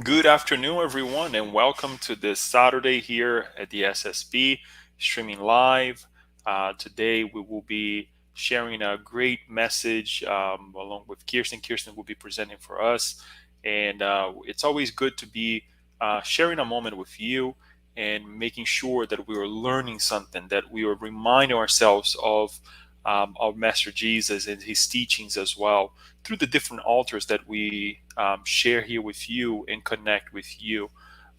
Good afternoon, everyone, and welcome to this Saturday here at the SSB, streaming live. Today, we will be sharing a great message along with Kirsten. Kirsten will be presenting for us, and it's always good to be sharing a moment with you and making sure that we are learning something, that we are reminding ourselves of our Master Jesus and his teachings as well through the different altars that we share here with you and connect with you.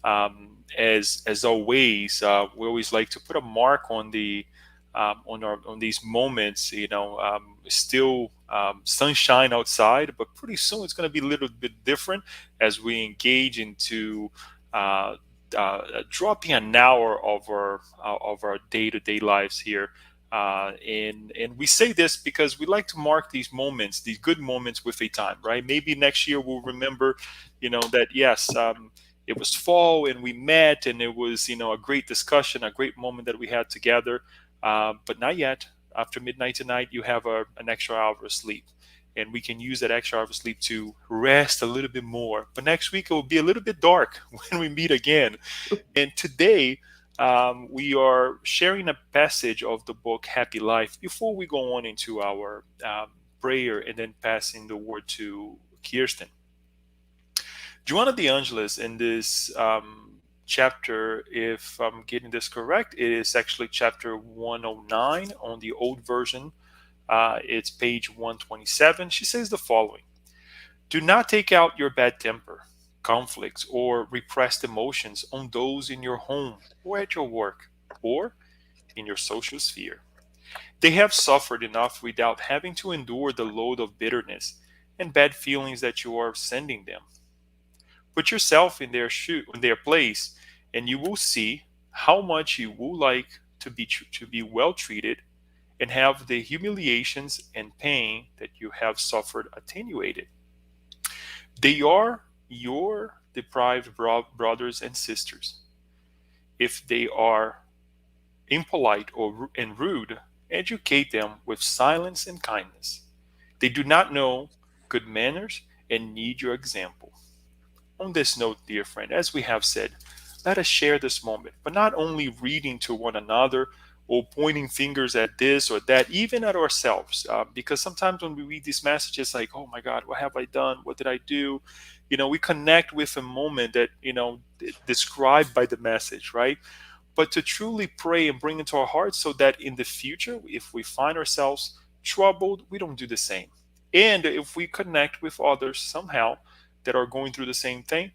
As always, we always like to put a mark on on these moments. Still sunshine outside, but pretty soon it's going to be a little bit different as we engage into. Dropping an hour of our day-to-day lives here, and we say this because we like to mark these moments, these good moments, with a time, right? Maybe next year we'll remember, that yes, it was fall and we met, and it was a great discussion, a great moment that we had together. But not yet. After midnight tonight, you have an extra hour of sleep. And we can use that extra hour of sleep to rest a little bit more. But next week it will be a little bit dark when we meet again. And today, we are sharing a passage of the book Happy Life before we go on into our prayer and then passing the word to Kirsten. Joanna de Angelis in this chapter, if I'm getting this correct, it is actually chapter 109 on the old version. It's page 127. She says the following: Do not take out your bad temper, conflicts, or repressed emotions on those in your home or at your work or in your social sphere. They have suffered enough without having to endure the load of bitterness and bad feelings that you are sending them. Put yourself in in their place, and you will see how much you will like to be well treated and have the humiliations and pain that you have suffered attenuated. They are your deprived brothers and sisters. If they are impolite and rude, educate them with silence and kindness. They do not know good manners and need your example. On this note, dear friend, as we have said, let us share this moment, but not only reading to one another or pointing fingers at this or that, even at ourselves. Because sometimes when we read these messages, like, oh my God, what have I done? What did I do? We connect with a moment that, described by the message, right? But to truly pray and bring into our hearts so that in the future, if we find ourselves troubled, we don't do the same. And if we connect with others somehow that are going through the same thing,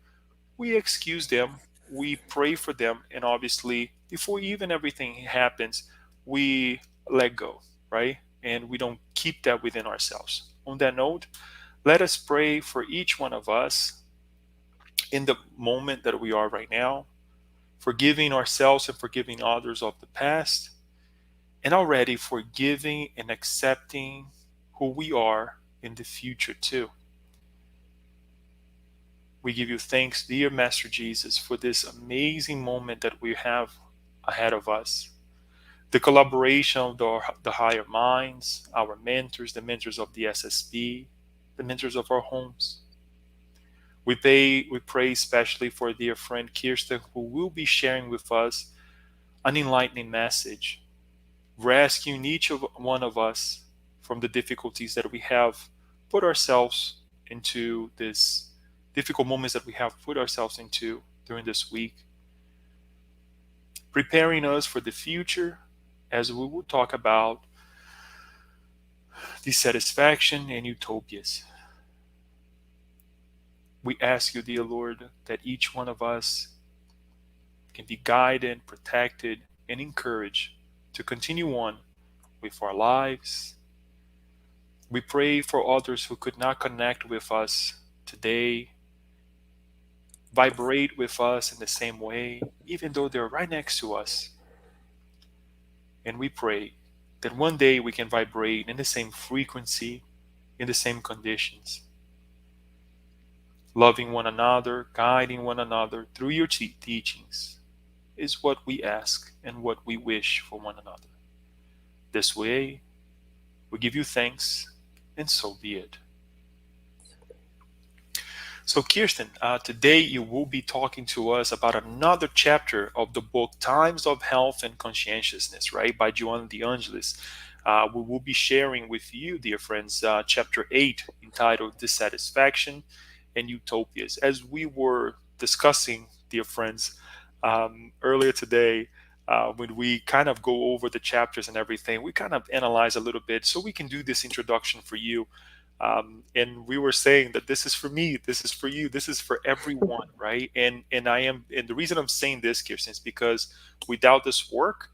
we excuse them, we pray for them, and obviously, before even everything happens, we let go, right? And we don't keep that within ourselves. On that note, let us pray for each one of us in the moment that we are right now, forgiving ourselves and forgiving others of the past, and already forgiving and accepting who we are in the future too. We give you thanks, dear Master Jesus, for this amazing moment that we have ahead of us. The collaboration of the higher minds, our mentors, the mentors of the SSB, the mentors of our homes. We pray especially for dear friend Kirsten, who will be sharing with us an enlightening message, rescuing each of one of us from the difficulties that we have put ourselves into, this difficult moments that we have put ourselves into during this week, preparing us for the future as we will talk about dissatisfaction and utopias. We ask you, dear Lord, that each one of us can be guided, protected, and encouraged to continue on with our lives. We pray for others who could not connect with us today, vibrate with us in the same way, even though they're right next to us. And we pray that one day we can vibrate in the same frequency, in the same conditions, loving one another, guiding one another through your teachings is what we ask and what we wish for one another. This way, we give you thanks, and so be it. So, Kirsten, today you will be talking to us about another chapter of the book Times of Health and Conscientiousness, right, by Joanna de Angelis. We will be sharing with you, dear friends, chapter 8, entitled Dissatisfaction and Utopias. As we were discussing, dear friends, earlier today, when we kind of go over the chapters and everything, we kind of analyze a little bit so we can do this introduction for you. And we were saying that this is for me, this is for you, this is for everyone, right? And the reason I'm saying this, Kirsten, is because without this work,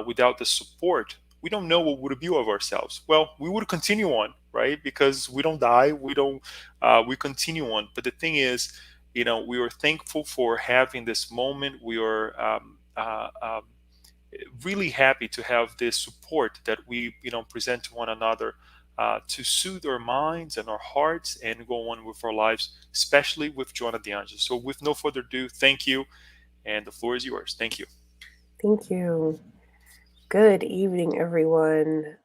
without the support, we don't know what would be of ourselves. Well, we would continue on, right? Because we don't die, we don't, we continue on. But the thing is, we are thankful for having this moment. We are really happy to have this support that we present to one another, to soothe our minds and our hearts and go on with our lives, especially with Joanna de Angelis. So with no further ado, thank you, and the floor is yours. Thank you. Thank you. Good evening, everyone.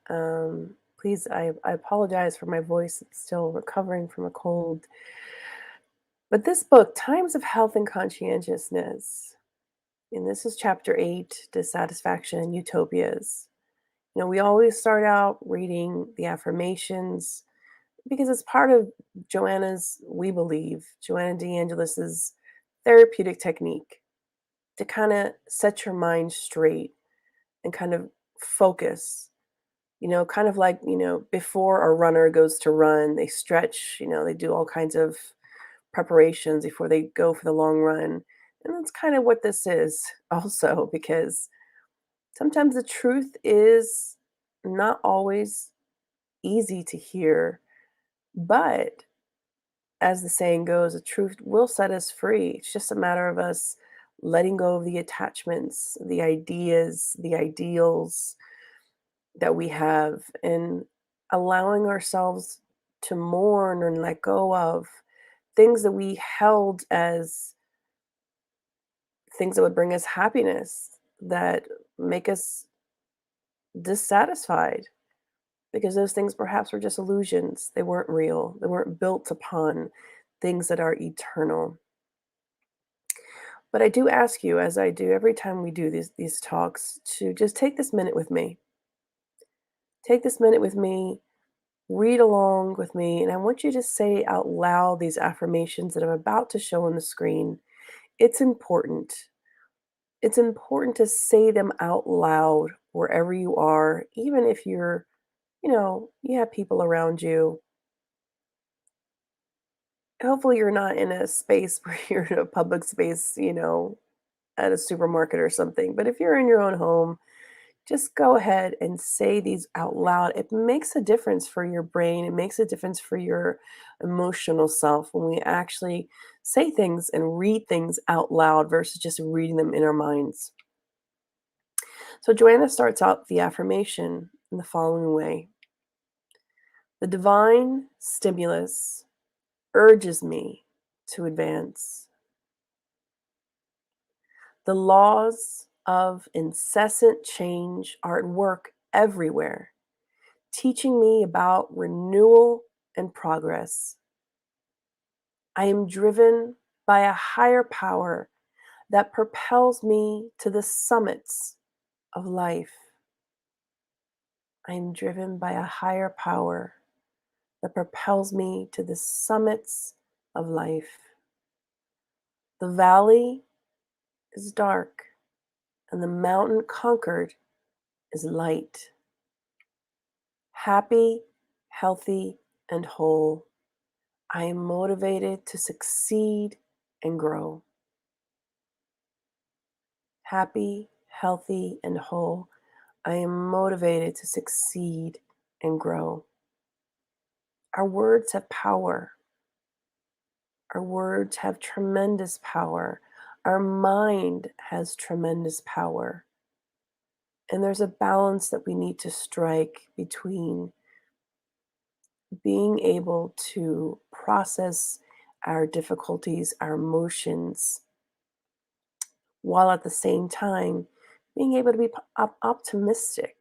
Please, I apologize for my voice. It's still recovering from a cold. But this book, Times of Health and Conscientiousness, and this is chapter 8, Dissatisfaction and Utopias. We always start out reading the affirmations because it's part of Joanna's, we believe, Joanna de Angelis's therapeutic technique to kind of set your mind straight and kind of focus. Kind of like, before a runner goes to run, they stretch, they do all kinds of preparations before they go for the long run. And that's kind of what this is also, because sometimes the truth is not always easy to hear, but as the saying goes, the truth will set us free. It's just a matter of us letting go of the attachments, the ideas, the ideals that we have, and allowing ourselves to mourn and let go of things that we held as things that would bring us happiness, that make us dissatisfied, because those things perhaps were just illusions. They weren't real, they weren't built upon things that are eternal. But I do ask you, as I do every time we do these talks, to just take this minute with me. Take this minute with me, read along with me, and I want you to say out loud these affirmations that I'm about to show on the screen. It's important. It's important to say them out loud wherever you are, even if you have people around you. Hopefully, you're not in a space where you're in a public space, at a supermarket or something. But if you're in your own home, just go ahead and say these out loud. It makes a difference for your brain. It makes a difference for your emotional self when we actually say things and read things out loud versus just reading them in our minds. So Joanna starts out the affirmation in the following way: the divine stimulus urges me to advance. The laws of incessant change are at work everywhere, teaching me about renewal and progress. I am driven by a higher power that propels me to the summits of life. I am driven by a higher power that propels me to the summits of life. The valley is dark, and the mountain conquered is light. Happy, healthy, and whole, I am motivated to succeed and grow. Happy, healthy, and whole, I am motivated to succeed and grow. Our words have power. Our words have tremendous power. Our mind has tremendous power. And there's a balance that we need to strike between being able to process our difficulties, our emotions, while at the same time being able to be optimistic,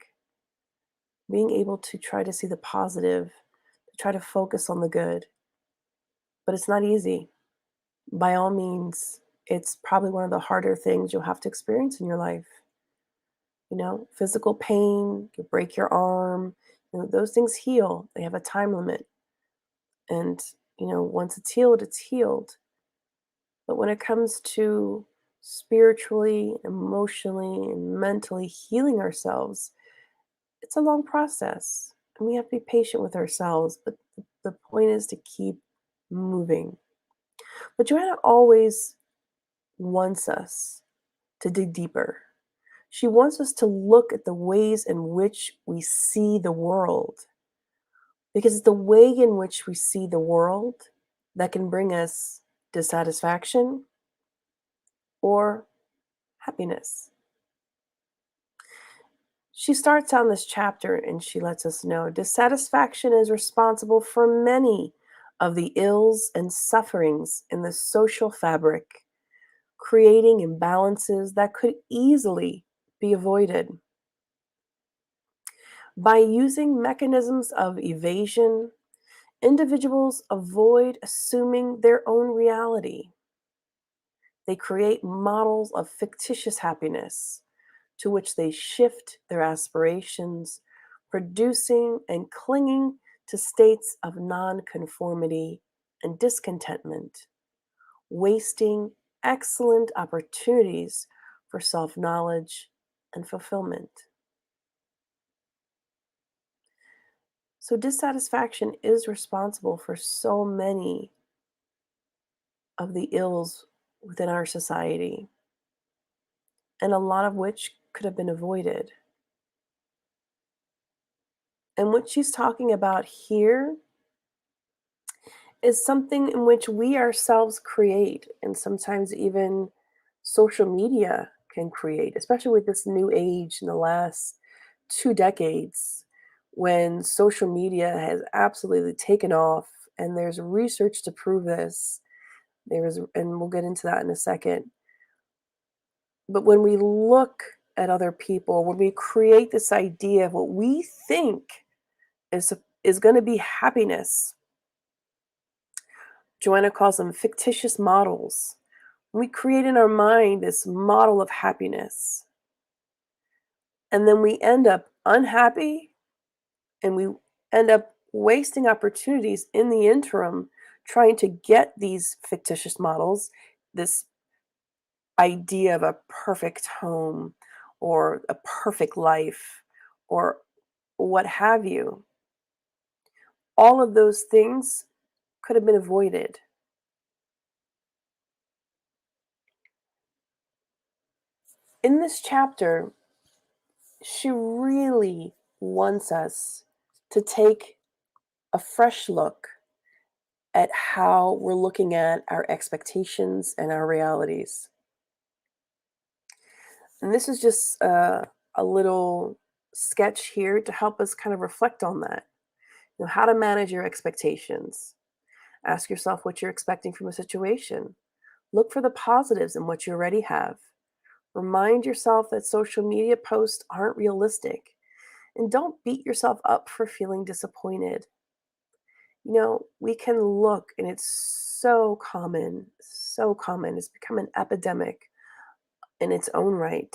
being able to try to see the positive, to try to focus on the good. But it's not easy. by all means, it's probably one of the harder things you'll have to experience in your life. Physical pain, you break your arm, those things heal. They have a time limit. And, once it's healed, it's healed. But when it comes to spiritually, emotionally, and mentally healing ourselves, it's a long process. And we have to be patient with ourselves. But the point is to keep moving. But Joanna always wants us to dig deeper. She wants us to look at the ways in which we see the world. Because it's the way in which we see the world that can bring us dissatisfaction or happiness. She starts on this chapter and she lets us know dissatisfaction is responsible for many of the ills and sufferings in the social fabric, creating imbalances that could easily be avoided. By using mechanisms of evasion, individuals avoid assuming their own reality. They create models of fictitious happiness to which they shift their aspirations, producing and clinging to states of nonconformity and discontentment, wasting excellent opportunities for self knowledge and fulfillment. So, dissatisfaction is responsible for so many of the ills within our society, and a lot of which could have been avoided. And what she's talking about here is something in which we ourselves create, and sometimes even social media can create, especially with this new age in the last 2 decades, when social media has absolutely taken off. And there's research to prove this. And we'll get into that in a second. But when we look at other people, when we create this idea of what we think is is going to be happiness, Joanna calls them fictitious models. We create in our mind this model of happiness, and then we end up unhappy, and we end up wasting opportunities in the interim trying to get these fictitious models, this idea of a perfect home or a perfect life or what have you. All of those things could have been avoided. In this chapter, she really wants us to take a fresh look at how we're looking at our expectations and our realities. And this is just a little sketch here to help us kind of reflect on that. How to manage your expectations. Ask yourself what you're expecting from a situation. Look for the positives in what you already have. Remind yourself that social media posts aren't realistic. And don't beat yourself up for feeling disappointed. We can look, and it's so common, so common. It's become an epidemic in its own right,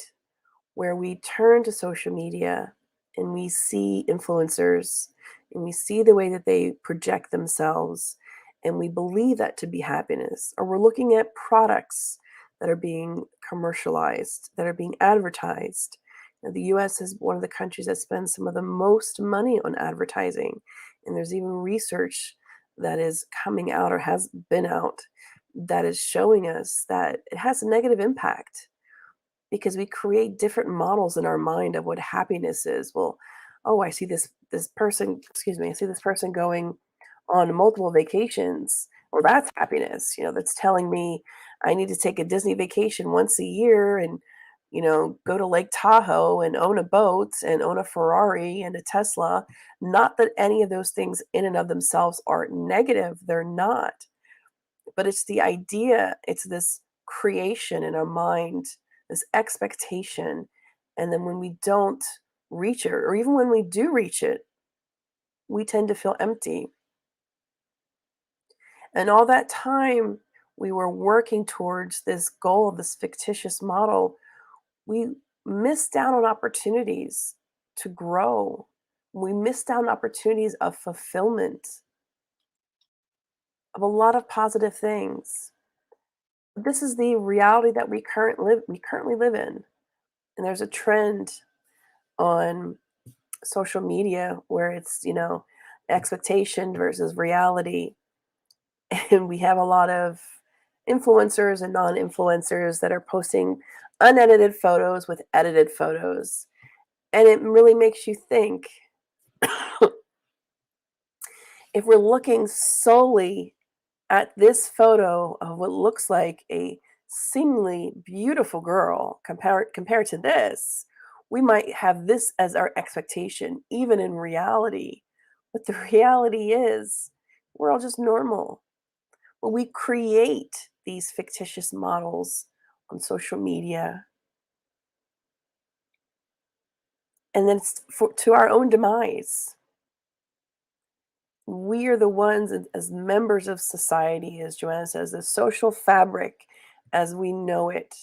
where we turn to social media and we see influencers and we see the way that they project themselves, and we believe that to be happiness. Or we're looking at products that are being commercialized, that are being advertised. The US is one of the countries that spends some of the most money on advertising. And there's even research that is coming out or has been out that is showing us that it has a negative impact, because we create different models in our mind of what happiness is. Well, oh, I see this person, excuse me, I see this person going on multiple vacations. Well, that's happiness. That's telling me I need to take a Disney vacation once a year and go to Lake Tahoe and own a boat and own a Ferrari and a Tesla. Not that any of those things in and of themselves are negative. They're not. But it's the idea, it's this creation in our mind, this expectation. And then when we don't reach it, or even when we do reach it, we tend to feel empty. And all that time we were working towards this goal, this fictitious model, we missed out on opportunities to grow. We missed out on opportunities of fulfillment, of a lot of positive things. This is the reality that we currently live in. And there's a trend on social media where it's, expectation versus reality. And we have a lot of influencers and non-influencers that are posting unedited photos with edited photos. And it really makes you think, if we're looking solely at this photo of what looks like a seemingly beautiful girl compared to this, we might have this as our expectation, even in reality. But the reality is, we're all just normal. But we create these fictitious models on social media, and then it's to our own demise. We are the ones, as members of society, as Joanna says, the social fabric as we know it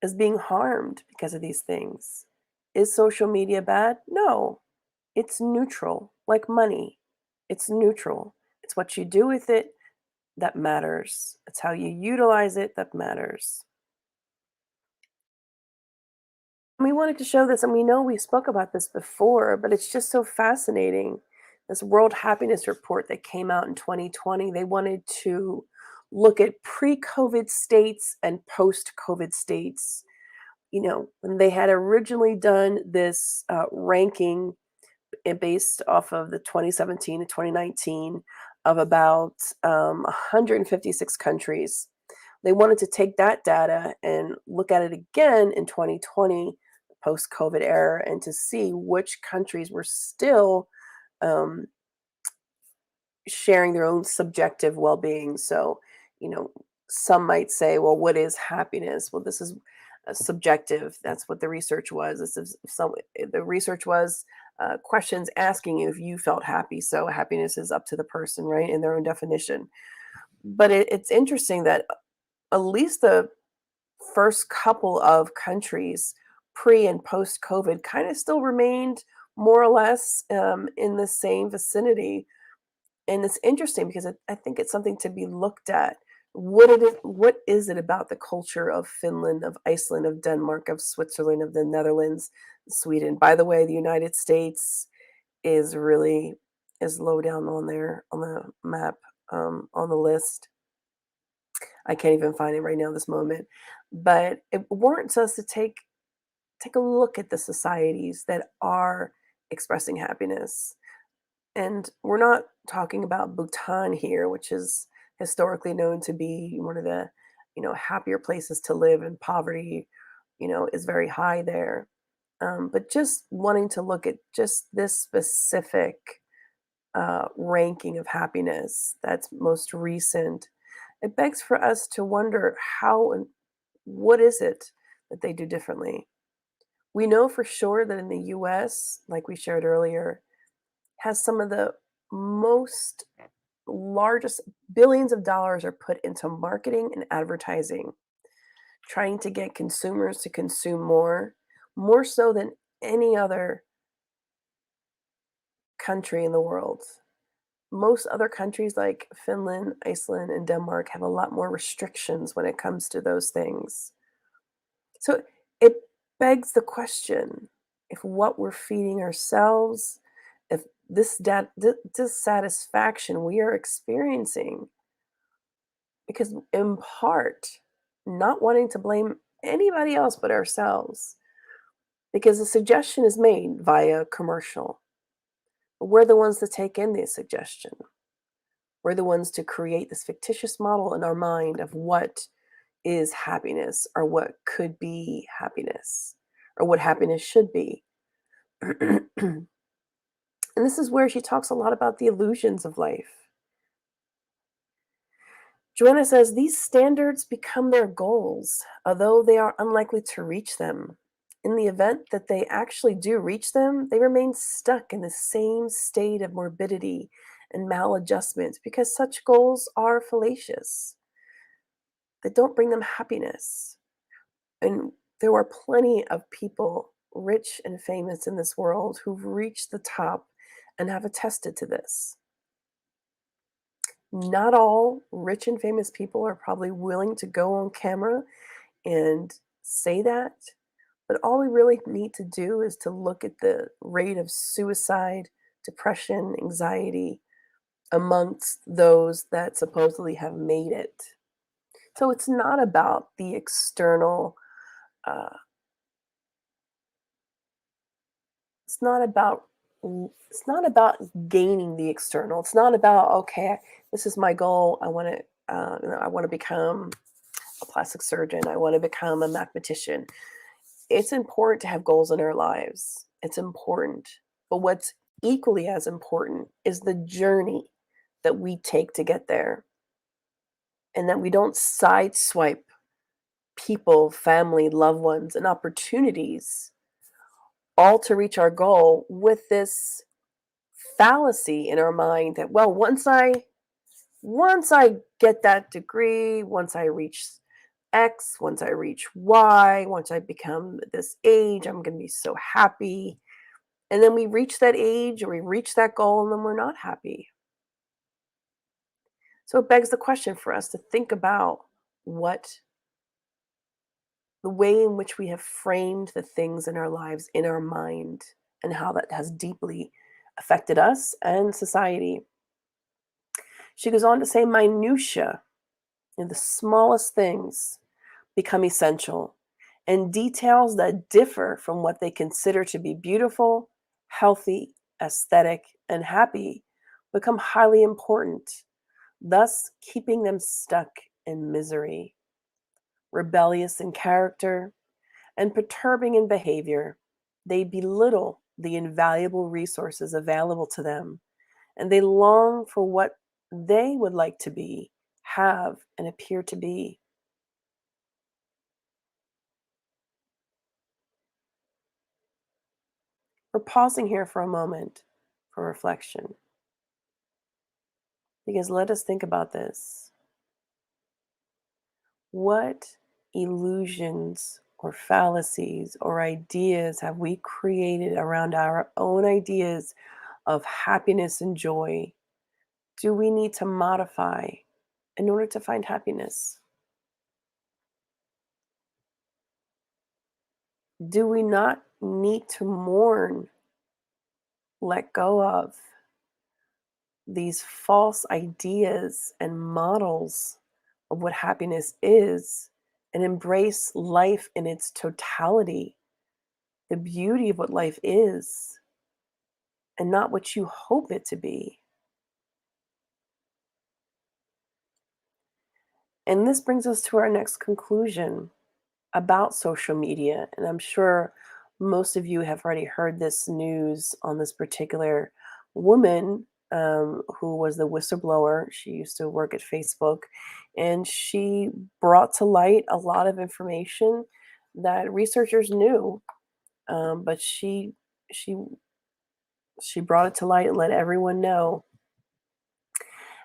is being harmed because of these things. Is social media bad? No, it's neutral, like money. It's neutral. It's what you do with it that matters. It's how you utilize it that matters. We wanted to show this, and we know we spoke about this before, but it's just so fascinating. This World Happiness Report that came out in 2020, they wanted to look at pre-COVID states and post-COVID states. When they had originally done this ranking based off of the 2017 to 2019 of about 156 countries. They wanted to take that data and look at it again in 2020, post-COVID era, and to see which countries were still um, sharing their own subjective well-being. So, you know, some might say, well, what is happiness? Well, this is subjective. That's what the research was. The research was questions asking you if you felt happy. So happiness is up to the person, right, in their own definition. But it's interesting that at least the first couple of countries, pre and post COVID, kind of still remained more or less in the same vicinity. And it's interesting because I think it's something to be looked at. What is it about the culture of Finland, of Iceland, of Denmark, of Switzerland, of the Netherlands, Sweden? By the way, the United States is really is low down on there on the map, on the list. I can't even find it right now this moment. But it warrants us to take a look at the societies that are expressing happiness. And we're not talking about Bhutan here, which is historically known to be one of the, happier places to live, and poverty, is very high there. But just wanting to look at just this specific ranking of happiness that's most recent, it begs for us to wonder how and what is it that they do differently. We know for sure that in the US, like we shared earlier, has some of the most largest billions of dollars are put into marketing and advertising, trying to get consumers to consume more so than any other country in the world. Most other countries like Finland, Iceland, and Denmark have a lot more restrictions when it comes to those things. So it begs the question, if what we're feeding ourselves, if dissatisfaction we are experiencing, because in part, not wanting to blame anybody else but ourselves, because the suggestion is made via commercial. We're the ones to take in the suggestion. We're the ones to create this fictitious model in our mind of what is happiness, or what could be happiness, or what happiness should be. And this is where she talks a lot about the illusions of life. Joanna says these standards become their goals, although they are unlikely to reach them. In the event that they actually do reach them, they remain stuck in the same state of morbidity and maladjustments because such goals are fallacious, that don't bring them happiness. And there are plenty of people, rich and famous in this world, who've reached the top and have attested to this. Not all rich and famous people are probably willing to go on camera and say that, but all we really need to do is to look at the rate of suicide, depression, anxiety amongst those that supposedly have made it. So it's not about the external, uh, it's not about it's not about gaining the external. It's not about, okay, this is my goal. I want to become a plastic surgeon. I want to become a mathematician. It's important to have goals in our lives. It's important. But what's equally as important is the journey that we take to get there, and that we don't sideswipe people, family, loved ones, and opportunities all to reach our goal with this fallacy in our mind that, well, once I get that degree, once I reach X, once I reach Y, once I become this age, I'm going to be so happy. And then we reach that age or we reach that goal and then we're not happy. So it begs the question for us to think about what the way in which we have framed the things in our lives in our mind and how that has deeply affected us and society. She goes on to say minutia, the smallest things become essential, and details that differ from what they consider to be beautiful, healthy, aesthetic, and happy become highly important, thus keeping them stuck in misery. Rebellious in character and perturbing in behavior, they belittle the invaluable resources available to them, and they long for what they would like to be, have, and appear to be. We're pausing here for a moment for reflection because let us think about this. What illusions or fallacies or ideas have we created around our own ideas of happiness and joy? Do we need to modify in order to find happiness? Do we not need to mourn, let go of these false ideas and models of what happiness is and embrace life in its totality, the beauty of what life is, and not what you hope it to be? And this brings us to our next conclusion about social media. And I'm sure most of you have already heard this news on this particular woman who was the whistleblower. She used to work at Facebook, and she brought to light a lot of information that researchers knew, but she she brought it to light and let everyone know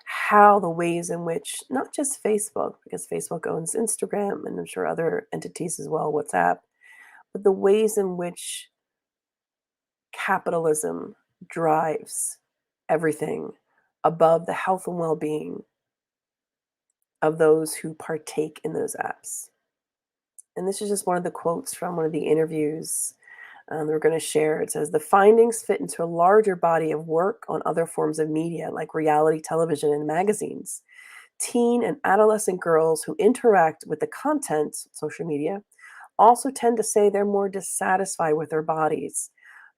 how the ways in which not just Facebook, because Facebook owns Instagram and I'm sure other entities as well, WhatsApp, but the ways in which capitalism drives everything above the health and well-being of those who partake in those apps. And this is just one of the quotes from one of the interviews we're going to share. It says, the findings fit into a larger body of work on other forms of media like reality television and magazines. Teen and adolescent girls who interact with the content, social media, also tend to say they're more dissatisfied with their bodies.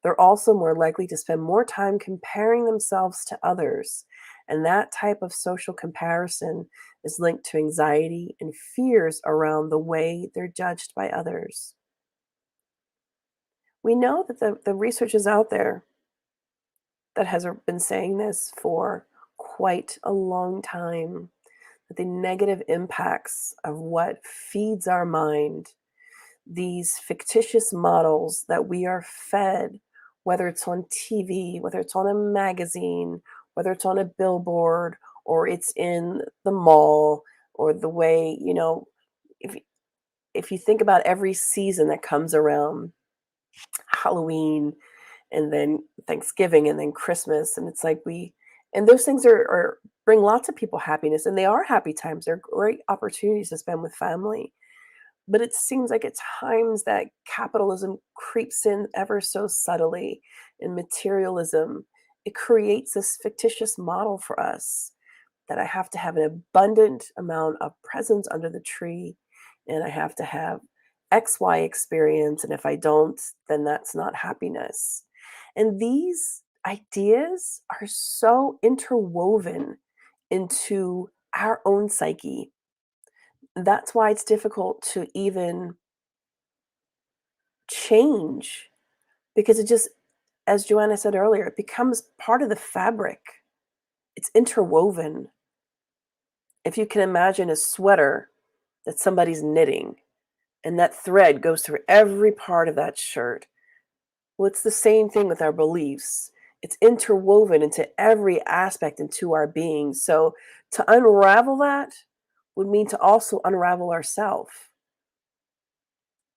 They're also more likely to spend more time comparing themselves to others. And that type of social comparison is linked to anxiety and fears around the way they're judged by others. We know that the research is out there that has been saying this for quite a long time, that the negative impacts of what feeds our mind, these fictitious models that we are fed, whether it's on TV, whether it's on a magazine, whether it's on a billboard or it's in the mall, or the way, if if you think about every season that comes around, Halloween and then Thanksgiving and then Christmas, and it's like and those things are bring lots of people happiness, and they are happy times. They're great opportunities to spend with family. But it seems like at times that capitalism creeps in ever so subtly, and materialism, it creates this fictitious model for us that I have to have an abundant amount of presents under the tree, and I have to have XY experience. And if I don't, then that's not happiness. And these ideas are so interwoven into our own psyche. That's why it's difficult to even change, because it just, as Joanna said earlier, it becomes part of the fabric. It's interwoven. If you can imagine a sweater that somebody's knitting, and that thread goes through every part of that shirt. Well, it's the same thing with our beliefs. It's interwoven into every aspect into our being. So to unravel that would mean to also unravel ourselves,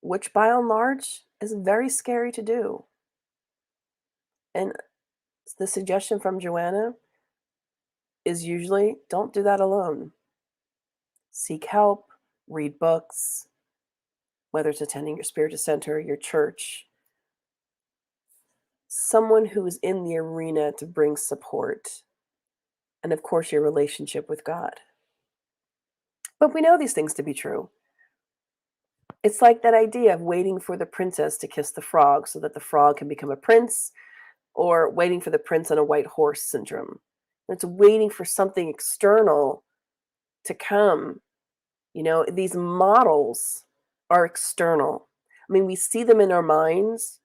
which by and large is very scary to do. And the suggestion from Joanna is usually don't do that alone. Seek help, read books, whether it's attending your Spiritist center, your church, someone who is in the arena to bring support, and of course, your relationship with God. But we know these things to be true. It's like that idea of waiting for the princess to kiss the frog so that the frog can become a prince, or waiting for the prince on a white horse syndrome. It's waiting for something external to come. These models are external. I mean, we see them in our minds,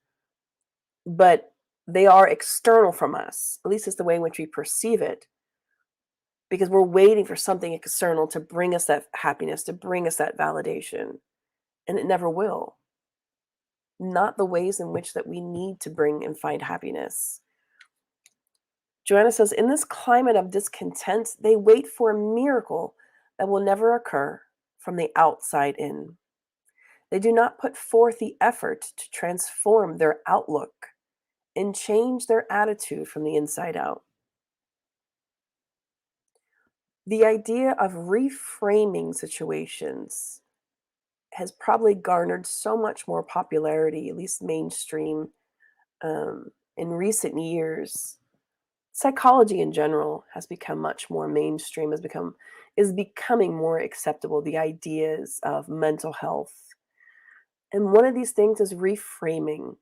but they are external from us. At least it's the way in which we perceive it, because we're waiting for something external to bring us that happiness, to bring us that validation, and it never will. Not the ways in which that we need to bring and find happiness. Joanna says, in this climate of discontent, they wait for a miracle that will never occur from the outside in. They do not put forth the effort to transform their outlook and change their attitude from the inside out. The idea of reframing situations has probably garnered so much more popularity, at least mainstream, in recent years. Psychology in general has become much more mainstream, is becoming more acceptable, the ideas of mental health. And one of these things is reframing.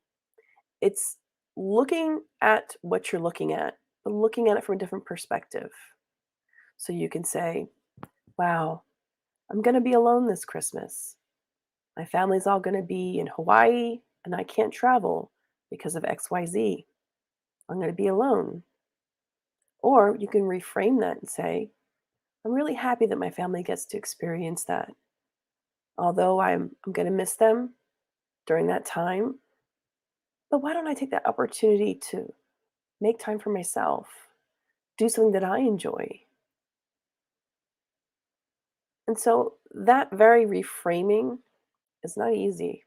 It's looking at what you're looking at, but looking at it from a different perspective. So you can say, wow, I'm going to be alone this Christmas. My family's all going to be in Hawaii, and I can't travel because of XYZ. I'm going to be alone. Or you can reframe that and say, I'm really happy that my family gets to experience that. Although I'm going to miss them during that time, but why don't I take that opportunity to make time for myself, do something that I enjoy? And so that very reframing is not easy,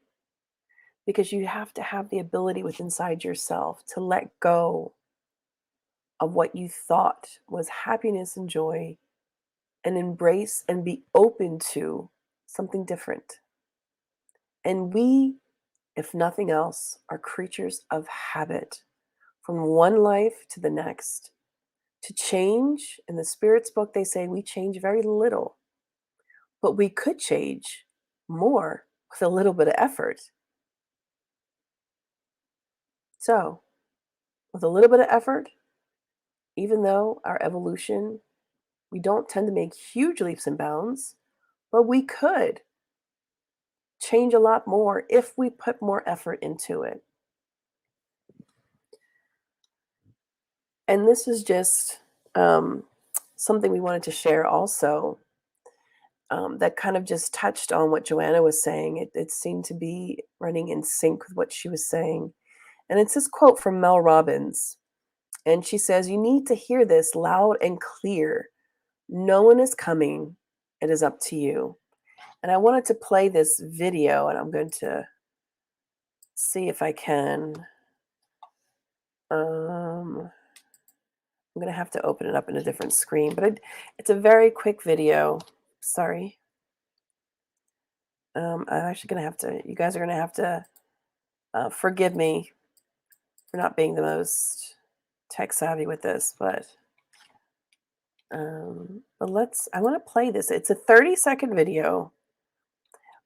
because you have to have the ability within inside yourself to let go of what you thought was happiness and joy, and embrace and be open to something different. And we, if nothing else, are creatures of habit, from one life to the next. To change, in the Spirit's book, they say we change very little, but we could change more with a little bit of effort. So, with a little bit of effort, even though our evolution, we don't tend to make huge leaps and bounds, but we could change a lot more if we put more effort into it. And this is just something we wanted to share also, that kind of just touched on what Joanna was saying. It seemed to be running in sync with what she was saying. And it's this quote from Mel Robbins. And she says, you need to hear this loud and clear. No one is coming. It is up to you. And I wanted to play this video, and I'm going to see if I can. I'm going to have to open it up in a different screen, but it's a very quick video. Sorry. I'm actually going to have to, you guys are going to have to forgive me for not being the most tech savvy with this, but I want to play this. It's a 30-second video,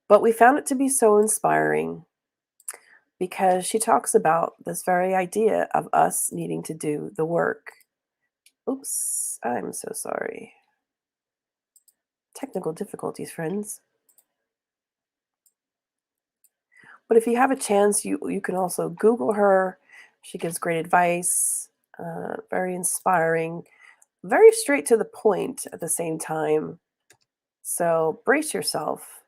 but we found it to be so inspiring because she talks about this very idea of us needing to do the work. Oops, I'm so sorry. Technical difficulties, friends. But if you have a chance, you can also Google her. She gives great advice, very inspiring, very straight to the point at the same time. So brace yourself,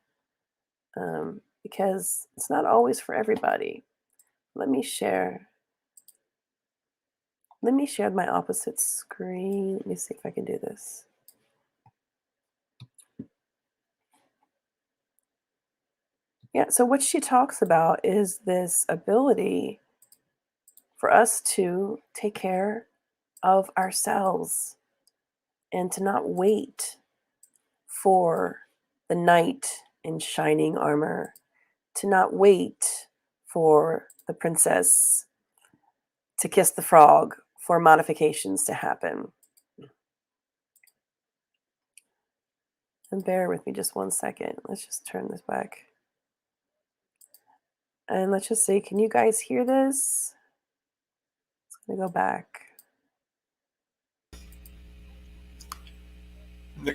because it's not always for everybody. Let me share my opposite screen. Let me see if I can do this. Yeah, so what she talks about is this ability for us to take care of ourselves and to not wait for the knight in shining armor, to not wait for the princess to kiss the frog for modifications to happen. And bear with me just 1 second. Let's just turn this back. And let's just see, can you guys hear this? It's going to go back.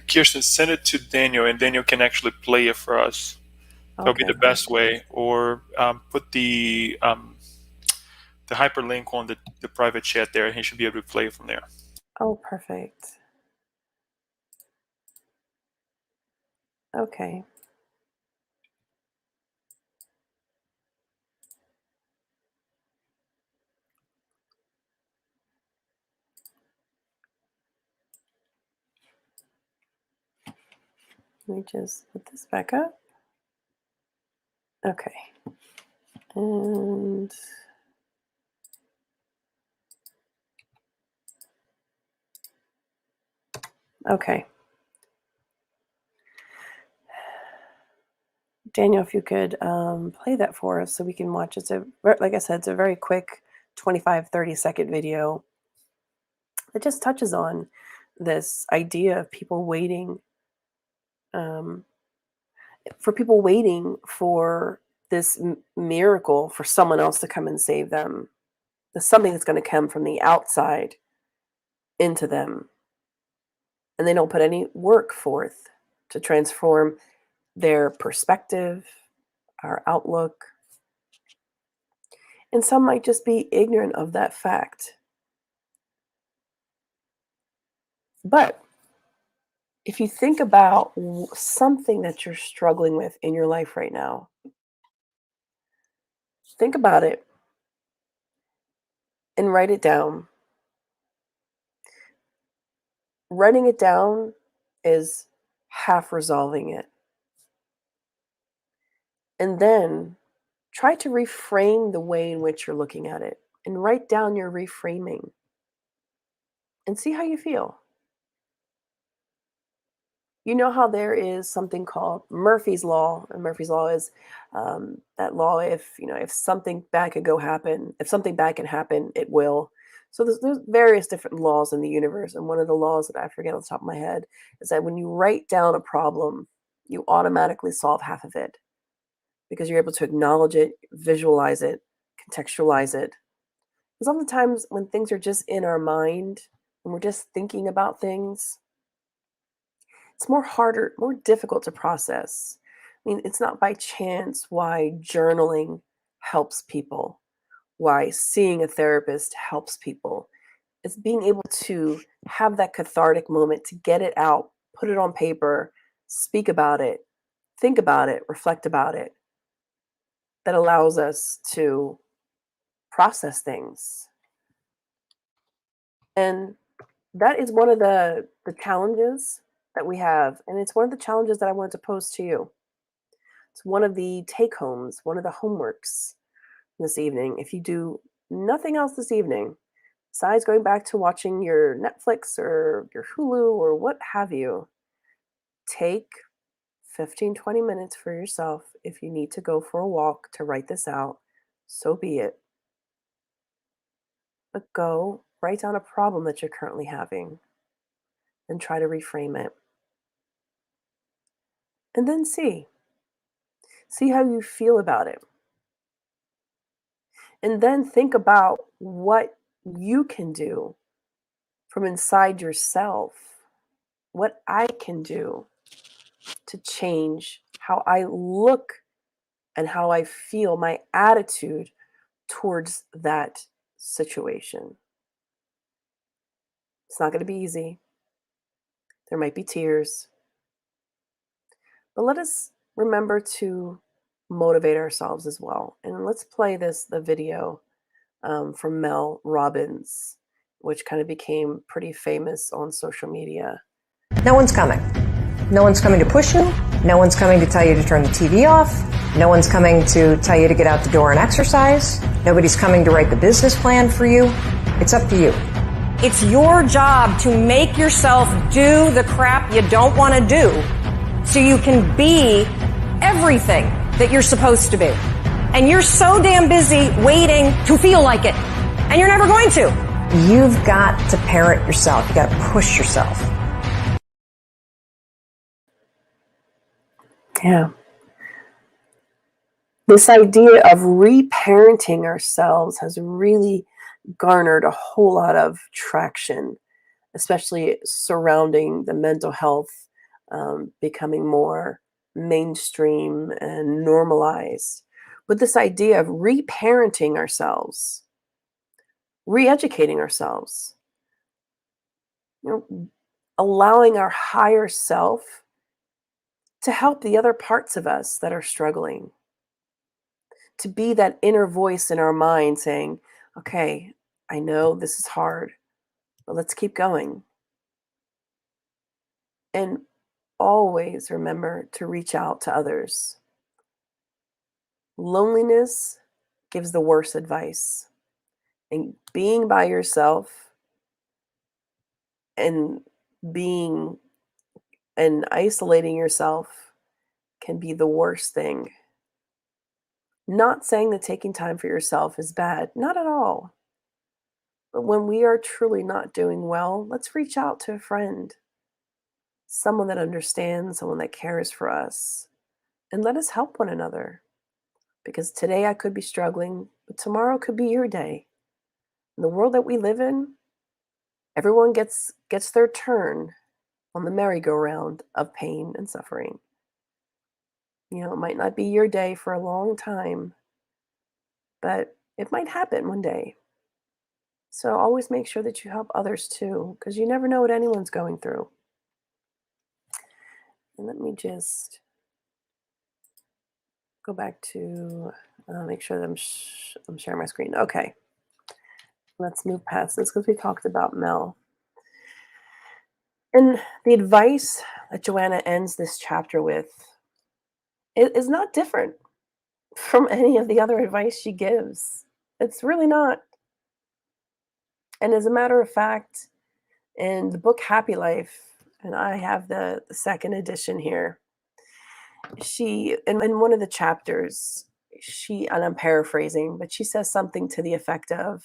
Kirsten, send it to Daniel, and Daniel can actually play it for us. That'll be the best way. Or put the hyperlink on the private chat there, and he should be able to play it from there. Oh, perfect. Okay. Let me just put this back up. Okay. And okay. Daniel, if you could play that for us so we can watch. It's like I said, it's a very quick 25, 30-second video that just touches on this idea of people waiting, for this miracle for someone else to come and save them. There's something that's going to come from the outside into them. And they don't put any work forth to transform their perspective, our outlook. And some might just be ignorant of that fact. But if you think about something that you're struggling with in your life right now, think about it and write it down. Writing it down is half resolving it. And then try to reframe the way in which you're looking at it and write down your reframing and see how you feel. You know how there is something called Murphy's Law, and Murphy's Law is that law. If something bad could happen, if something bad can happen, it will. So there's various different laws in the universe, and one of the laws that I forget on the top of my head is that when you write down a problem, you automatically solve half of it because you're able to acknowledge it, visualize it, contextualize it. Because oftentimes when things are just in our mind, when we're just thinking about things, it's more difficult to process. I mean, it's not by chance why journaling helps people, why seeing a therapist helps people. It's being able to have that cathartic moment to get it out, put it on paper, speak about it, think about it, reflect about it, that allows us to process things. And that is one of the challenges that we have. And it's one of the challenges that I wanted to pose to you. It's one of the take homes, one of the homeworks this evening. If you do nothing else this evening, besides going back to watching your Netflix or your Hulu or what have you, take 15-20 minutes for yourself. If you need to go for a walk to write this out, so be it. But go write down a problem that you're currently having and try to reframe it. And then see how you feel about it. And then think about what you can do from inside yourself, what I can do to change how I look and how I feel, my attitude towards that situation. It's not going to be easy. There might be tears. But let us remember to motivate ourselves as well. And let's play the video from Mel Robbins, which kind of became pretty famous on social media. No one's coming. No one's coming to push you. No one's coming to tell you to turn the TV off. No one's coming to tell you to get out the door and exercise. Nobody's coming to write the business plan for you. It's up to you. It's your job to make yourself do the crap you don't want to do so you can be everything that you're supposed to be. And you're so damn busy waiting to feel like it. And you're never going to. You've got to parent yourself. You got to push yourself. Yeah. This idea of reparenting ourselves has really garnered a whole lot of traction, especially surrounding the mental health becoming more mainstream and normalized. But this idea of reparenting ourselves, re-educating ourselves, allowing our higher self to help the other parts of us that are struggling, to be that inner voice in our mind saying, okay, I know this is hard, but let's keep going. And always remember to reach out to others. Loneliness gives the worst advice. And being by yourself and isolating yourself can be the worst thing. Not saying that taking time for yourself is bad, not at all. But when we are truly not doing well, let's reach out to a friend, someone that understands, someone that cares for us, and let us help one another. Because today I could be struggling, but tomorrow could be your day. In the world that we live in, everyone gets their turn on the merry-go-round of pain and suffering. It might not be your day for a long time, but it might happen one day. So always make sure that you help others too, because you never know what anyone's going through. And let me just go back to make sure that I'm sharing my screen. Okay. Let's move past this because we talked about Mel. And the advice that Joanna ends this chapter with is not different from any of the other advice she gives. It's really not. And as a matter of fact, in the book Happy Life, and I have the second edition here, she, in one of the chapters, and I'm paraphrasing, but she says something to the effect of,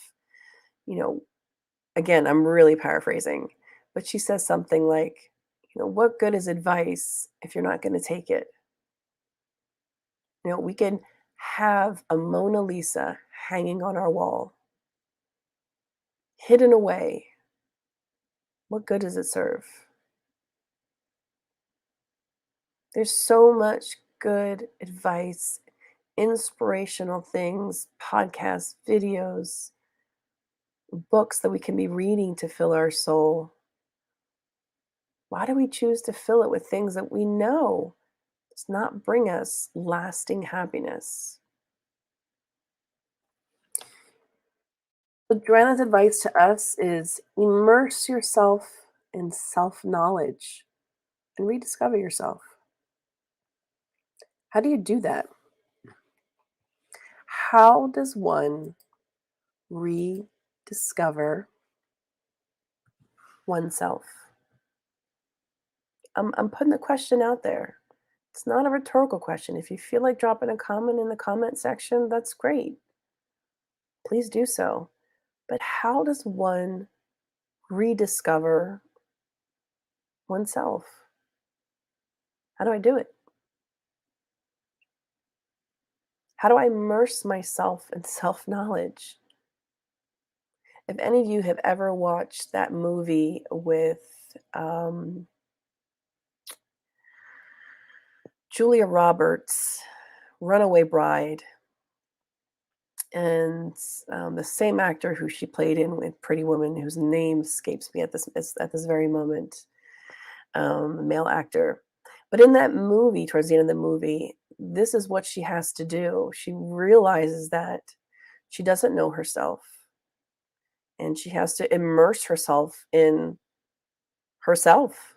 again, I'm really paraphrasing, but she says something like, what good is advice if you're not going to take it? We can have a Mona Lisa hanging on our wall, hidden away. What good does it serve? There's so much good advice, inspirational things, podcasts, videos, books that we can be reading to fill our soul. Why do we choose to fill it with things that we know does not bring us lasting happiness? So Joanna's advice to us is immerse yourself in self-knowledge and rediscover yourself. How do you do that? How does one rediscover oneself? I'm putting the question out there. It's not a rhetorical question. If you feel like dropping a comment in the comment section, that's great. Please do so. But how does one rediscover oneself? How do I do it? How do I immerse myself in self-knowledge? If any of you have ever watched that movie with Julia Roberts, Runaway Bride, and the same actor who she played in with Pretty Woman, whose name escapes me at this very moment, male actor. But in that movie, towards the end of the movie, this is what she has to do. She realizes that she doesn't know herself, and she has to immerse herself in herself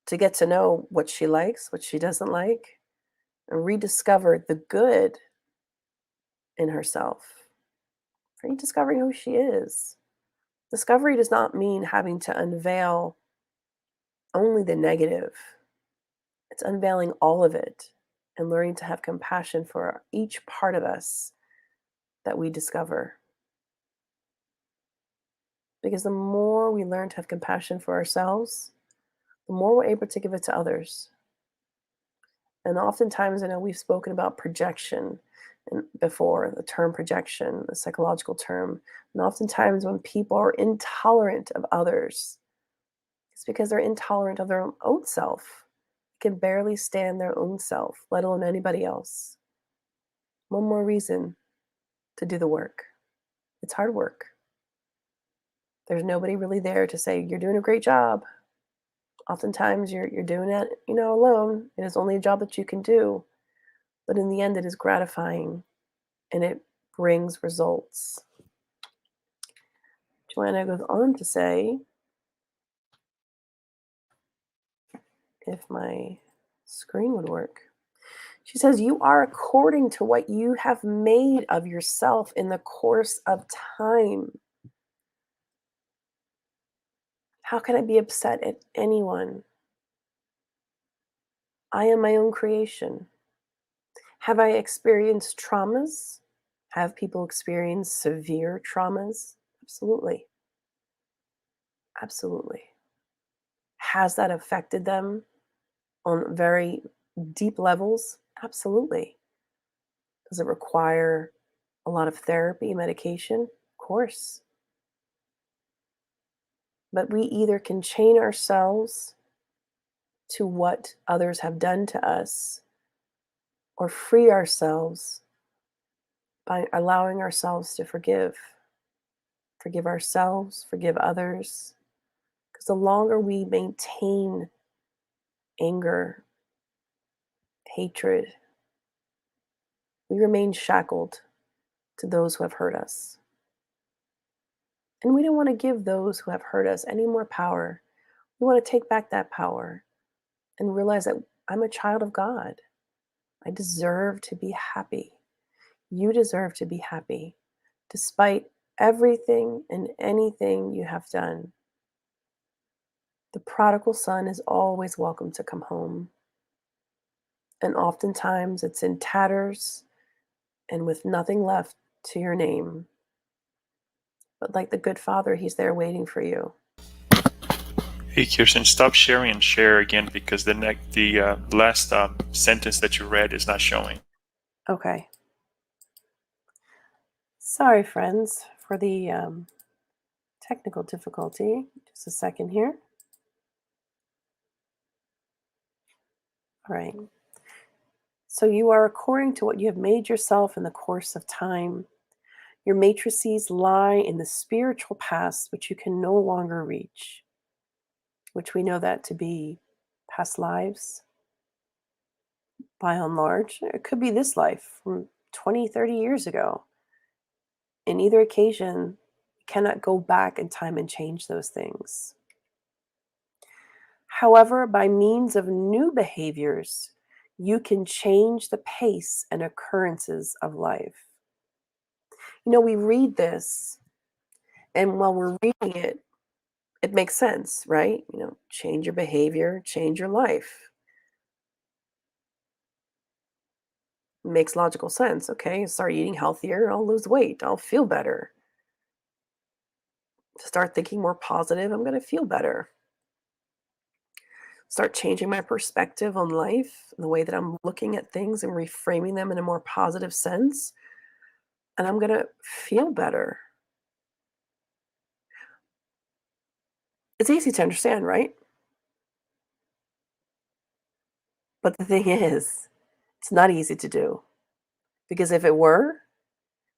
to get to know what she likes, what she doesn't like, and rediscover the good in herself, rediscovering who she is. Discovery does not mean having to unveil only the negative. It's unveiling all of it and learning to have compassion for each part of us that we discover. Because the more we learn to have compassion for ourselves, the more we're able to give it to others. And oftentimes, I know we've spoken about projection and before, the term projection, the psychological term. And oftentimes when people are intolerant of others, it's because they're intolerant of their own self. They can barely stand their own self, let alone anybody else. One more reason to do the work. It's hard work. There's nobody really there to say, you're doing a great job. Oftentimes you're doing it, alone. It is only a job that you can do. But in the end, it is gratifying and it brings results. Joanna goes on to say, if my screen would work. She says, you are according to what you have made of yourself in the course of time. How can I be upset at anyone? I am my own creation. Have I experienced traumas? Have people experienced severe traumas? Absolutely. Absolutely. Has that affected them on very deep levels? Absolutely. Does it require a lot of therapy, medication? Of course. But we either can chain ourselves to what others have done to us or free ourselves by allowing ourselves to forgive. Forgive ourselves, forgive others. Because the longer we maintain anger, hatred, we remain shackled to those who have hurt us. And we don't want to give those who have hurt us any more power. We want to take back that power and realize that I'm a child of God. I deserve to be happy. You deserve to be happy, despite everything and anything you have done. The prodigal son is always welcome to come home. And oftentimes it's in tatters and with nothing left to your name. But like the good father, he's there waiting for you. Hey, Kirsten, stop sharing and share again because the last sentence that you read is not showing. Okay. Sorry, friends, for the technical difficulty. Just a second here. All right. So you are according to what you have made yourself in the course of time. Your matrices lie in the spiritual past, which you can no longer reach, which we know that to be past lives, by and large. It could be this life from 20, 30 years ago. In either occasion, you cannot go back in time and change those things. However, by means of new behaviors, you can change the pace and occurrences of life. We read this, and while we're reading it, it makes sense, right? Change your behavior, change your life. It makes logical sense. Okay, start eating healthier, I'll lose weight, I'll feel better. Start thinking more positive, I'm going to feel better. Start changing my perspective on life and the way that I'm looking at things and reframing them in a more positive sense, and I'm going to feel better. It's easy to understand, right? But the thing is, it's not easy to do. Because if it were,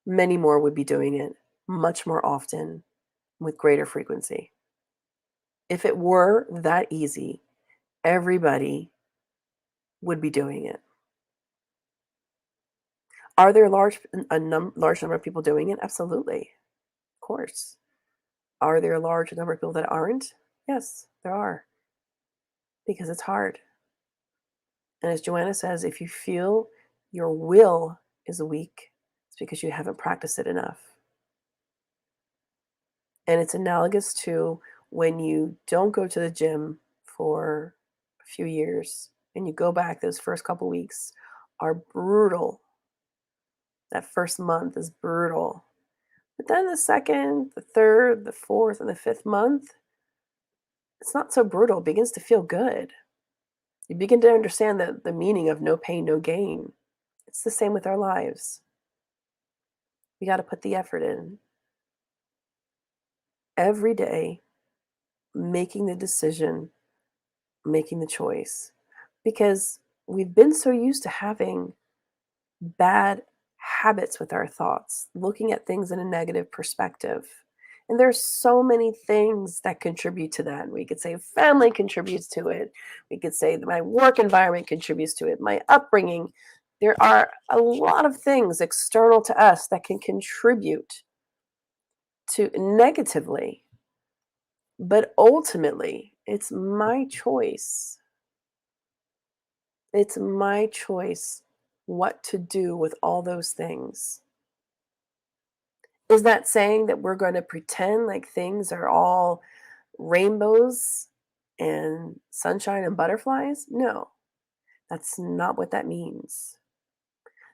many more would be doing it much more often with greater frequency. If it were that easy, everybody would be doing it. Are there a large number of people doing it? Absolutely. Of course. Are there a large number of people that aren't? Yes, there are. Because it's hard. And as Joanna says, if you feel your will is weak, it's because you haven't practiced it enough. And it's analogous to when you don't go to the gym for a few years and you go back, those first couple weeks are brutal. That first month is brutal. But then the second, the third, the fourth, and the fifth month, it's not so brutal. It begins to feel good. You begin to understand the meaning of no pain, no gain. It's the same with our lives. We got to put the effort in. Every day, making the decision, making the choice. Because we've been so used to having bad habits with our thoughts, looking at things in a negative perspective. And there's so many things that contribute to that. We could say family contributes to it. We could say that my work environment contributes to it, my upbringing. There are a lot of things external to us that can contribute to negatively. But ultimately, it's my choice. It's my choice what to do with all those things. Is that saying that we're going to pretend like things are all rainbows and sunshine and butterflies? No, that's not what that means.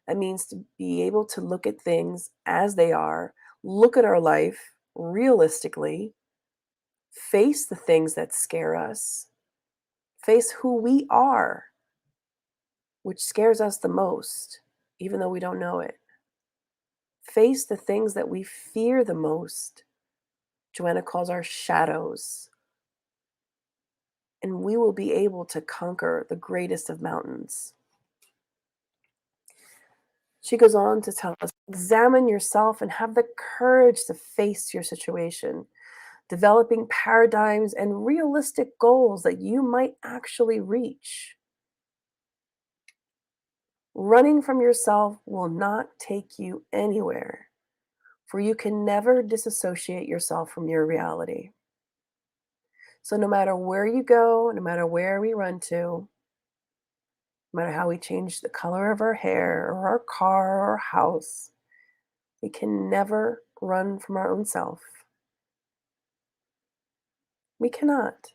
That means to be able to look at things as they are, look at our life realistically, face the things that scare us, face who we are, which scares us the most, even though we don't know it. Face the things that we fear the most. Joanna calls our shadows. And we will be able to conquer the greatest of mountains. She goes on to tell us, examine yourself and have the courage to face your situation, developing paradigms and realistic goals that you might actually reach. Running from yourself will not take you anywhere, for you can never disassociate yourself from your reality. So no matter where you go, no matter where we run to, no matter how we change the color of our hair or our car or our house, we can never run from our own self. We cannot.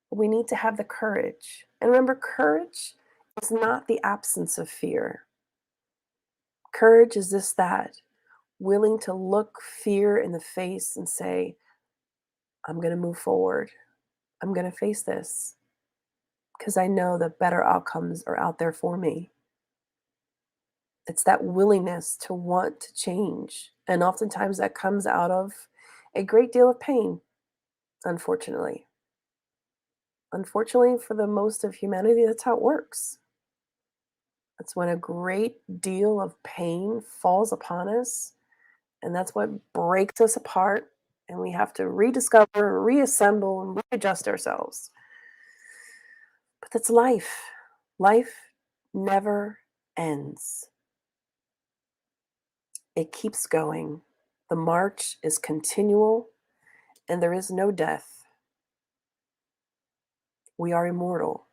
But we need to have the courage. And remember, courage is not the absence of fear. Courage is that, willing to look fear in the face and say, I'm going to move forward. I'm going to face this because I know that better outcomes are out there for me. It's that willingness to want to change. And oftentimes that comes out of a great deal of pain, unfortunately. Unfortunately, for the most of humanity, that's how it works. That's when a great deal of pain falls upon us, and that's what breaks us apart, and we have to rediscover, reassemble, and readjust ourselves. But that's life. Life never ends. It keeps going. The march is continual, and there is no death. We are immortal.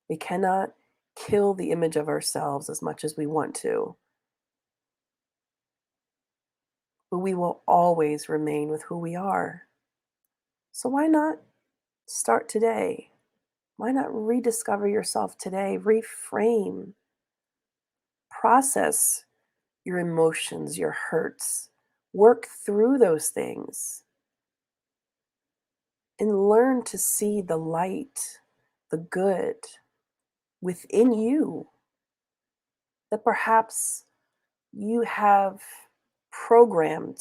We cannot kill the image of ourselves as much as we want to, but we will always remain with who we are. So why not start today? Why not rediscover yourself today? Reframe, process your emotions, your hurts, work through those things, and learn to see the light, the good within you that perhaps you have programmed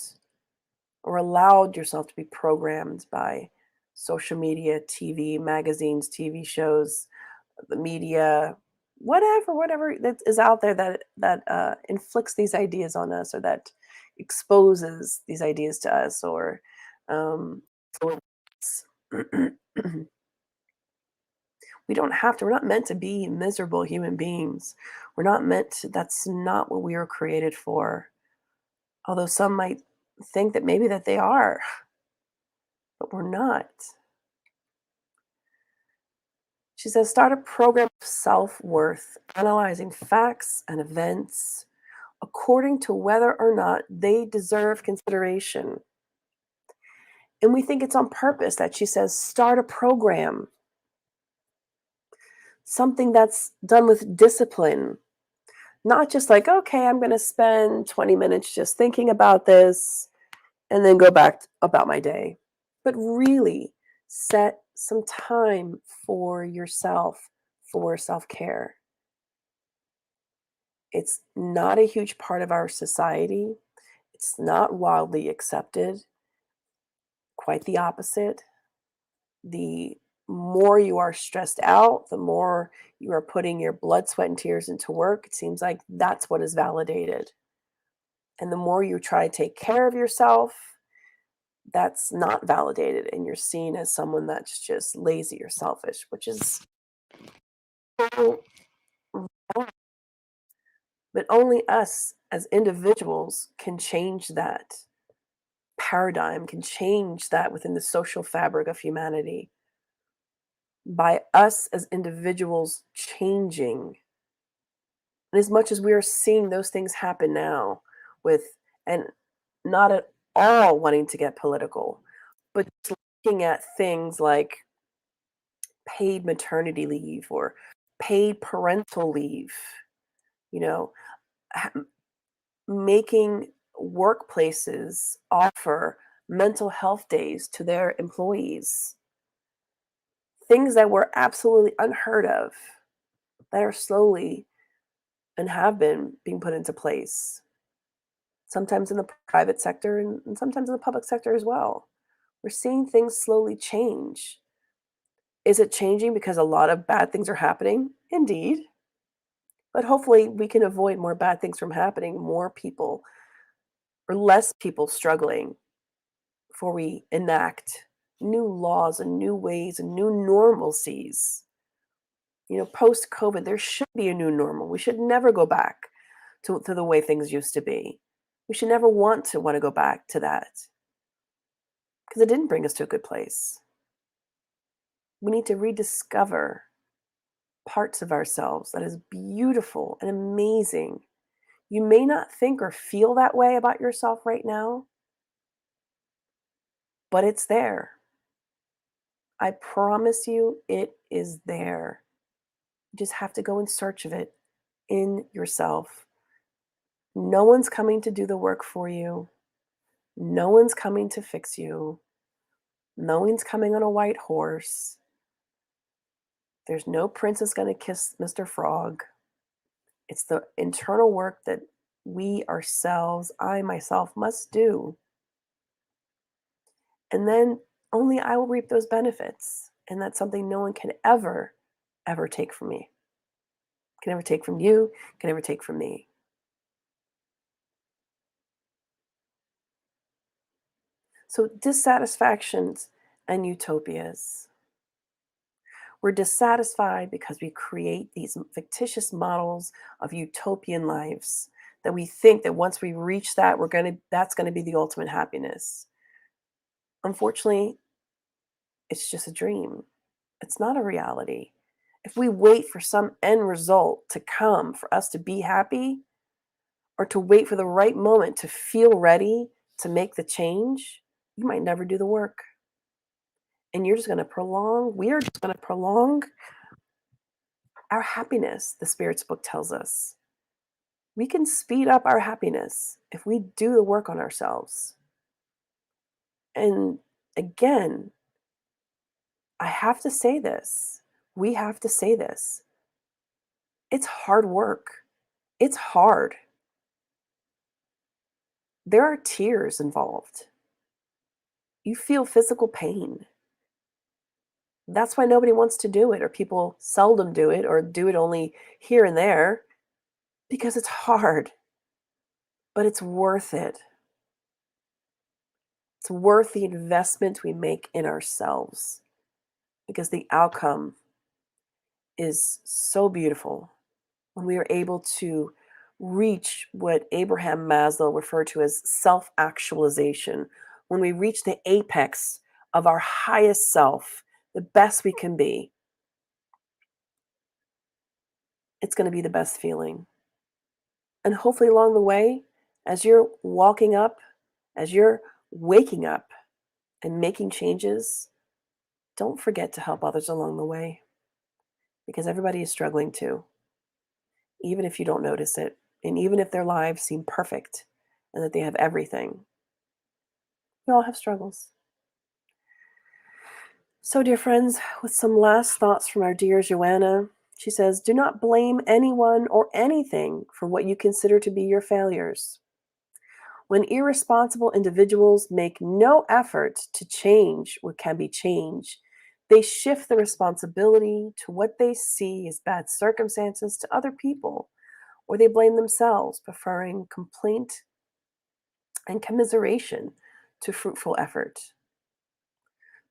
or allowed yourself to be programmed by social media, TV, magazines, TV shows, the media, whatever that is out there that inflicts these ideas on us, or that exposes these ideas to us, or we don't have to. We're not meant to be miserable human beings. We're not meant to. That's not what we were created for. Although some might think that maybe that they are, but we're not. She says, start a program of self-worth, analyzing facts and events according to whether or not they deserve consideration. And we think it's on purpose that she says, start a program, something that's done with discipline, not just like, okay, I'm going to spend 20 minutes just thinking about this and then go back about my day, but really set some time for yourself, for self-care. It's not a huge part of our society. It's not wildly accepted. Quite the opposite. The more you are stressed out, the more you are putting your blood, sweat, and tears into work. It seems like that's what is validated. And the more you try to take care of yourself, that's not validated. And you're seen as someone that's just lazy or selfish, which is so wrong. But only us as individuals can change that paradigm, can change that within the social fabric of humanity. By us as individuals changing. And as much as we are seeing those things happen now with, and not at all wanting to get political, but just looking at things like paid maternity leave or paid parental leave, you know, making workplaces offer mental health days to their employees. Things that were absolutely unheard of that are slowly and have been being put into place, sometimes in the private sector and sometimes in the public sector as well. We're seeing things slowly change. Is it changing because a lot of bad things are happening? Indeed. But hopefully we can avoid more bad things from happening, more people or less people struggling before we enact new laws and new ways and new normalcies. You know, post-COVID, there should be a new normal. We should never go back to the way things used to be. We should never want to go back to that because it didn't bring us to a good place. We need to rediscover parts of ourselves that is beautiful and amazing. You may not think or feel that way about yourself right now, but it's there. I promise you, it is there. You just have to go in search of it in yourself. No one's coming to do the work for you. No one's coming to fix you. No one's coming on a white horse. There's no princess going to kiss Mr. Frog. It's the internal work that we ourselves, I myself, must do. And then only I will reap those benefits. And that's something no one can ever, ever take from me. Can never take from you, can never take from me. So dissatisfactions and utopias. We're dissatisfied because we create these fictitious models of utopian lives that we think that once we reach that, that's going to be the ultimate happiness. Unfortunately, it's just a dream. It's not a reality. If we wait for some end result to come for us to be happy, or to wait for the right moment to feel ready to make the change, you might never do the work. And we are just going to prolong our happiness, the Spirit's book tells us. We can speed up our happiness if we do the work on ourselves. And again, I have to say this. We have to say this. It's hard work. It's hard. There are tears involved. You feel physical pain. That's why nobody wants to do it, or people seldom do it, or do it only here and there, because it's hard. But it's worth it. It's worth the investment we make in ourselves, because the outcome is so beautiful when we are able to reach what Abraham Maslow referred to as self-actualization, when we reach the apex of our highest self, the best we can be. It's going to be the best feeling. And hopefully along the way, as you're walking up, as you're waking up and making changes, don't forget to help others along the way, because everybody is struggling too, even if you don't notice it, and even if their lives seem perfect and that they have everything. We all have struggles. So, dear friends, with some last thoughts from our dear Joanna, she says, do not blame anyone or anything for what you consider to be your failures. When irresponsible individuals make no effort to change what can be changed, they shift the responsibility to what they see as bad circumstances to other people, or they blame themselves, preferring complaint and commiseration to fruitful effort.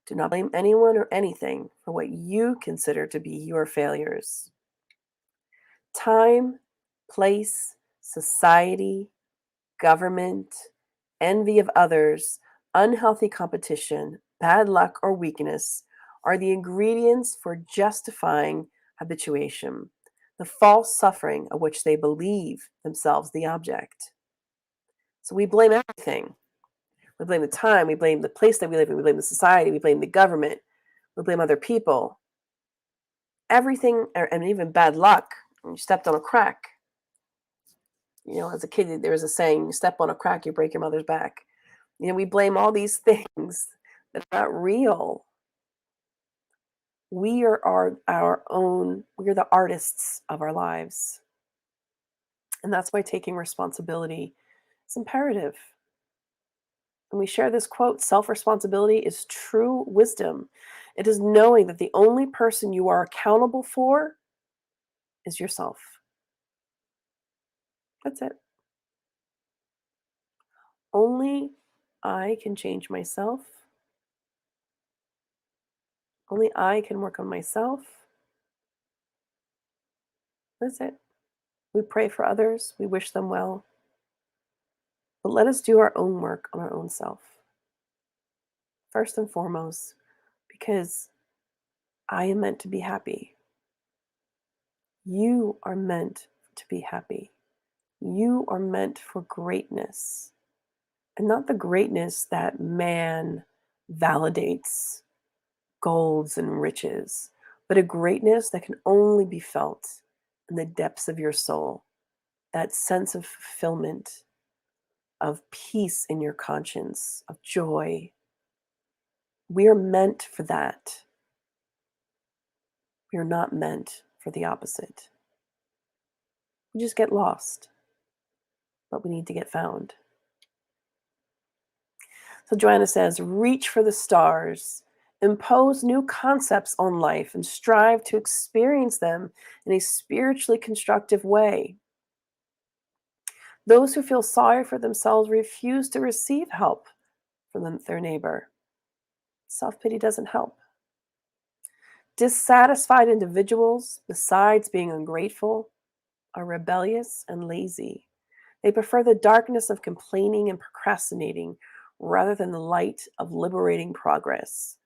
Do not blame anyone or anything for what you consider to be your failures. Time, place, society, government, envy of others, unhealthy competition, bad luck, or weakness are the ingredients for justifying habituation, the false suffering of which they believe themselves the object. So we blame everything. We blame the time, we blame the place that we live in, we blame the society, we blame the government, we blame other people. Everything, and even bad luck. You stepped on a crack. As a kid, there was a saying, you step on a crack, you break your mother's back. We blame all these things that are not real. We are we are the artists of our lives. And that's why taking responsibility is imperative. And we share this quote, self-responsibility is true wisdom. It is knowing that the only person you are accountable for is yourself. That's it. Only I can change myself. Only I can work on myself. That's it. We pray for others. We wish them well. But let us do our own work on our own self. First and foremost, because I am meant to be happy. You are meant to be happy. You are meant for greatness. And not the greatness that man validates, golds and riches, but a greatness that can only be felt in the depths of your soul. That sense of fulfillment, of peace in your conscience, of joy. We are meant for that. We are not meant for the opposite. We just get lost, but we need to get found. So Joanna says, reach for the stars, impose new concepts on life, and strive to experience them in a spiritually constructive way. Those who feel sorry for themselves refuse to receive help from their neighbor. Self-pity doesn't help. Dissatisfied individuals, besides being ungrateful, are rebellious and lazy. They prefer the darkness of complaining and procrastinating rather than the light of liberating progress.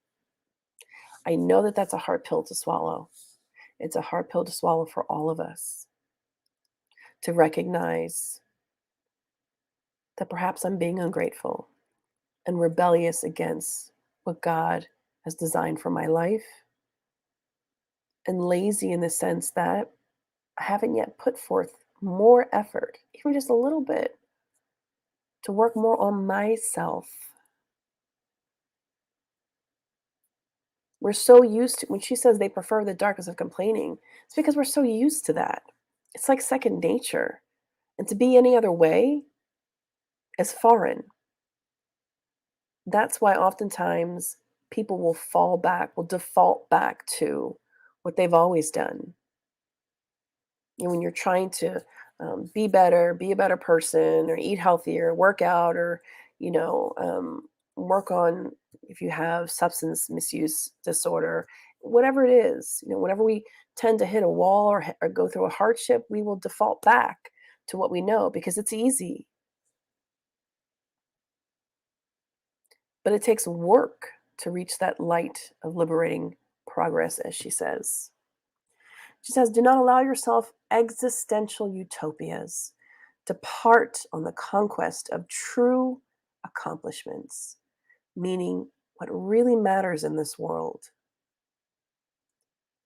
I know that that's a hard pill to swallow. It's a hard pill to swallow for all of us, to recognize that perhaps I'm being ungrateful and rebellious against what God has designed for my life, and lazy in the sense that I haven't yet put forth more effort, even just a little bit, to work more on myself. We're so used to, when she says they prefer the darkness of complaining, it's because we're so used to that. It's like second nature. And to be any other way is foreign. That's why oftentimes people will default back to what they've always done. When you're trying to be better, be a better person, or eat healthier, work out, or work on, if you have substance misuse disorder, whatever it is, whenever we tend to hit a wall or go through a hardship, we will default back to what we know because it's easy. But it takes work to reach that light of liberating progress, as she says. She says, do not allow yourself existential utopias. Depart on the conquest of true accomplishments, meaning what really matters in this world.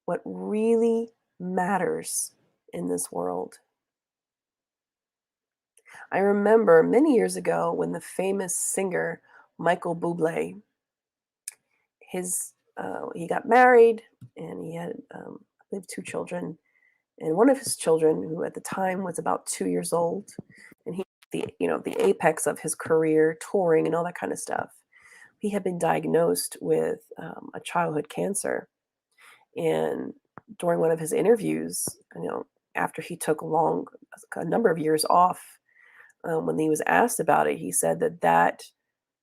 What really matters in this world. I remember many years ago when the famous singer Michael Bublé, he got married and he had, I believe, 2 children. And one of his children, who at the time was about 2 years old, and he, the apex of his career, touring and all that kind of stuff, he had been diagnosed with a childhood cancer. And during one of his interviews, after he took a number of years off, when he was asked about it, he said that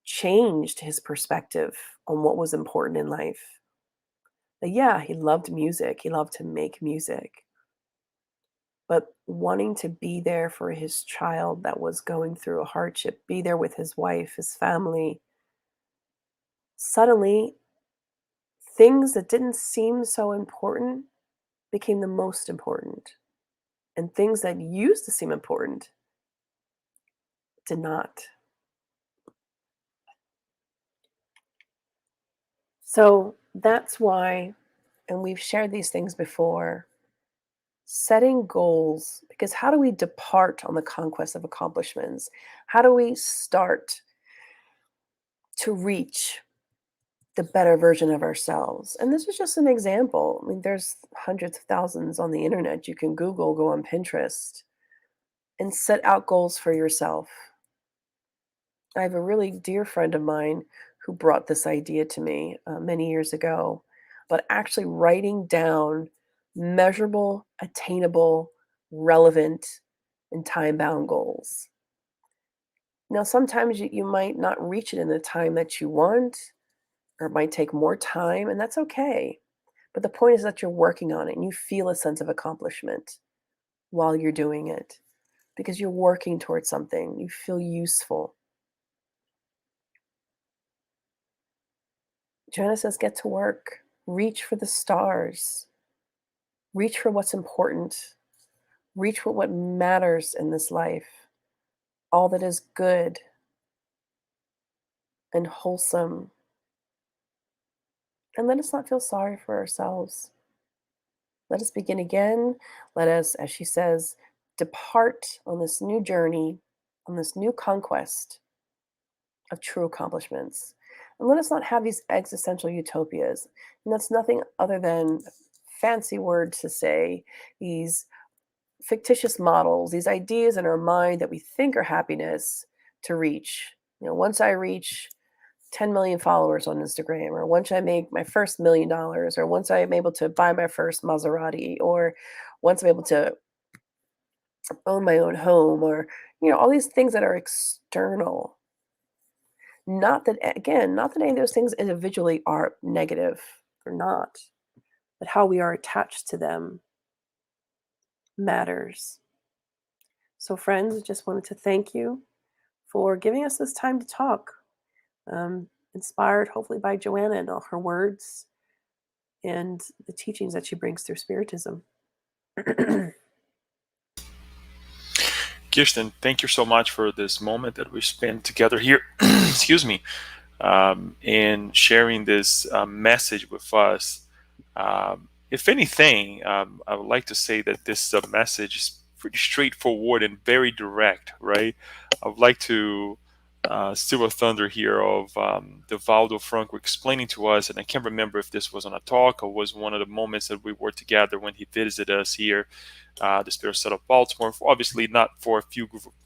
changed his perspective on what was important in life. That, yeah, he loved music. He loved to make music. But wanting to be there for his child that was going through a hardship, be there with his wife, his family, suddenly things that didn't seem so important became the most important. And things that used to seem important did not. So that's why, and we've shared these things before, setting goals, because how do we depart on the conquest of accomplishments? How do we start to reach the better version of ourselves? And this is just an example. I mean, there's hundreds of thousands on the internet. You can Google, go on Pinterest, and set out goals for yourself. I have a really dear friend of mine who brought this idea to me many years ago, but actually writing down measurable, attainable, relevant, and time-bound goals. Now, sometimes you might not reach it in the time that you want, or it might take more time, and that's okay. But the point is that you're working on it and you feel a sense of accomplishment while you're doing it because you're working towards something. You feel useful. Joanna says, get to work. Reach for the stars. Reach for what's important. Reach for what matters in this life. All that is good and wholesome. And let us not feel sorry for ourselves. Let us begin again. Let us, as she says, depart on this new journey, on this new conquest of true accomplishments. And let us not have these existential utopias. And that's nothing other than fancy words to say these fictitious models, these ideas in our mind that we think are happiness to reach. Once I reach 10 million followers on Instagram, or once I make my first $1 million, or once I'm able to buy my first Maserati, or once I'm able to own my own home, or, all these things that are external. Not that any of those things individually are negative. They're not. But how we are attached to them matters. So, friends, just wanted to thank you for giving us this time to talk. Inspired, hopefully, by Joanna and all her words and the teachings that she brings through Spiritism. Kirsten, thank you so much for this moment that we spent together here. Excuse me. And sharing this message with us. If anything, I would like to say that this message is pretty straightforward and very direct, right? I would like to steal a thunder here of Divaldo Franco explaining to us, and I can't remember if this was on a talk or was one of the moments that we were together when he visited us here, the Spiritist Society of Baltimore. Obviously, not for a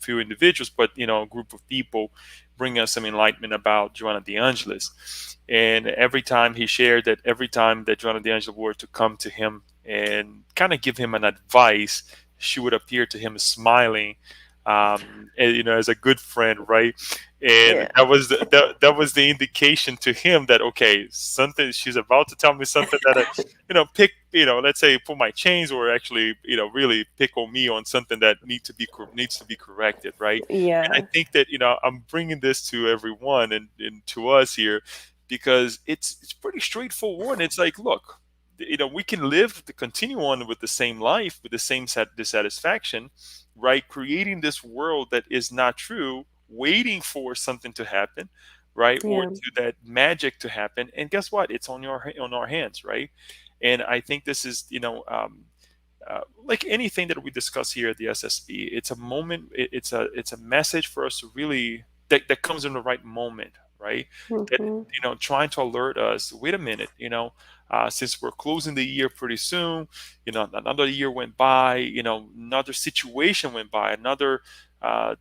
few individuals, but a group of people, bringing us some enlightenment about Joanna de Angelis. And every time he shared that, every time that Joanna de Angelis were to come to him and kind of give him an advice, she would appear to him smiling, as a good friend, right? And Yeah. that was the indication to him that, okay, something, she's about to tell me something that let's say pull my chains, or actually really pick on me on something that needs to be corrected, right? And I Yeah. think that I'm bringing this to everyone and to us here because it's pretty straightforward. It's like, look, we can continue on with the same life, with the same dissatisfaction, right? Creating this world that is not true, waiting for something to happen, right? Or Yeah. to that magic to happen. And guess what? It's on our hands, right? And I think this is, like anything that we discuss here at the SSB, it's a moment. It's a message for us to really that comes in the right moment, right? That Hmm. trying to alert us. Wait a minute, since we're closing the year pretty soon, another year went by, another situation went by, another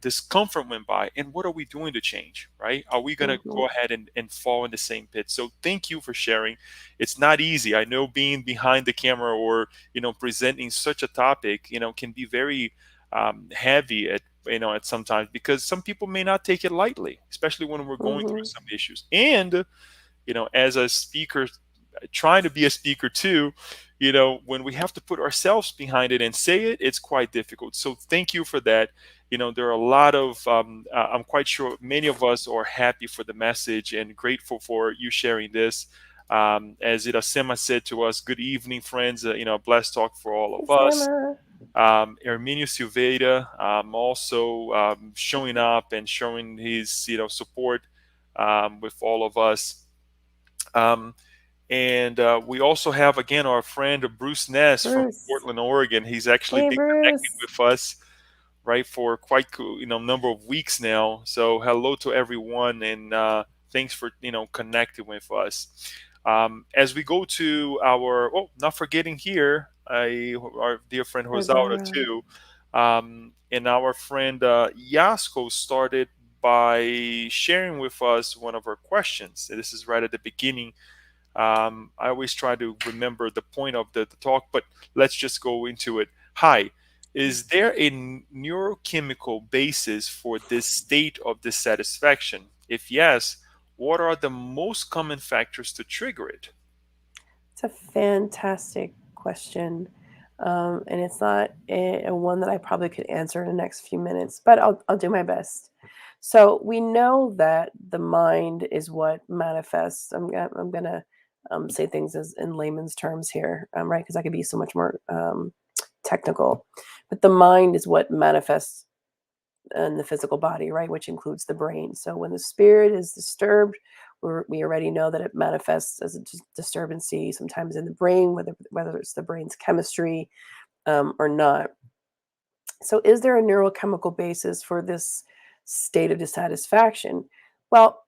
discomfort went by, and what are we doing to change, right? Are we going to Hmm. go ahead and fall in the same pit? So thank you for sharing. It's not easy. I know being behind the camera or presenting such a topic can be very heavy at sometimes, because some people may not take it lightly, especially when we're going through Hmm. some issues. And as a speaker, trying to be a speaker too, when we have to put ourselves behind it and say it, it's quite difficult. So thank you for that. There are a lot of I'm quite sure many of us are happy for the message and grateful for you sharing this. As Irasema said to us, good evening, friends. Blessed talk for all Hey, of us. Sama. Herminio Silveira also showing up and showing his support with all of us. Um, and we also have again our friend Bruce Ness from Bruce. Portland, Oregon. He's actually Hey, been connecting Bruce. with us, right, for quite cool, number of weeks now. So hello to everyone, and thanks for connecting with us. As we go to our not forgetting here, our dear friend Rosaura Rosara. too, and our friend Yasko started by sharing with us one of her questions. This is right at the beginning. I always try to remember the point of the talk, but let's just go into it. Hi, is there a neurochemical basis for this state of dissatisfaction? If yes, what are the most common factors to trigger it? It's a fantastic question. And it's not a one that I probably could answer in the next few minutes, but I'll do my best. So we know that the mind is what manifests. I'm gonna say things as in layman's terms here, right? Because I could be so much more technical. But the mind is what manifests in the physical body, right? Which includes the brain. So when the spirit is disturbed, we already know that it manifests as a disturbancy, sometimes in the brain, whether it's the brain's chemistry or not. So, is there a neurochemical basis for this state of dissatisfaction? Well,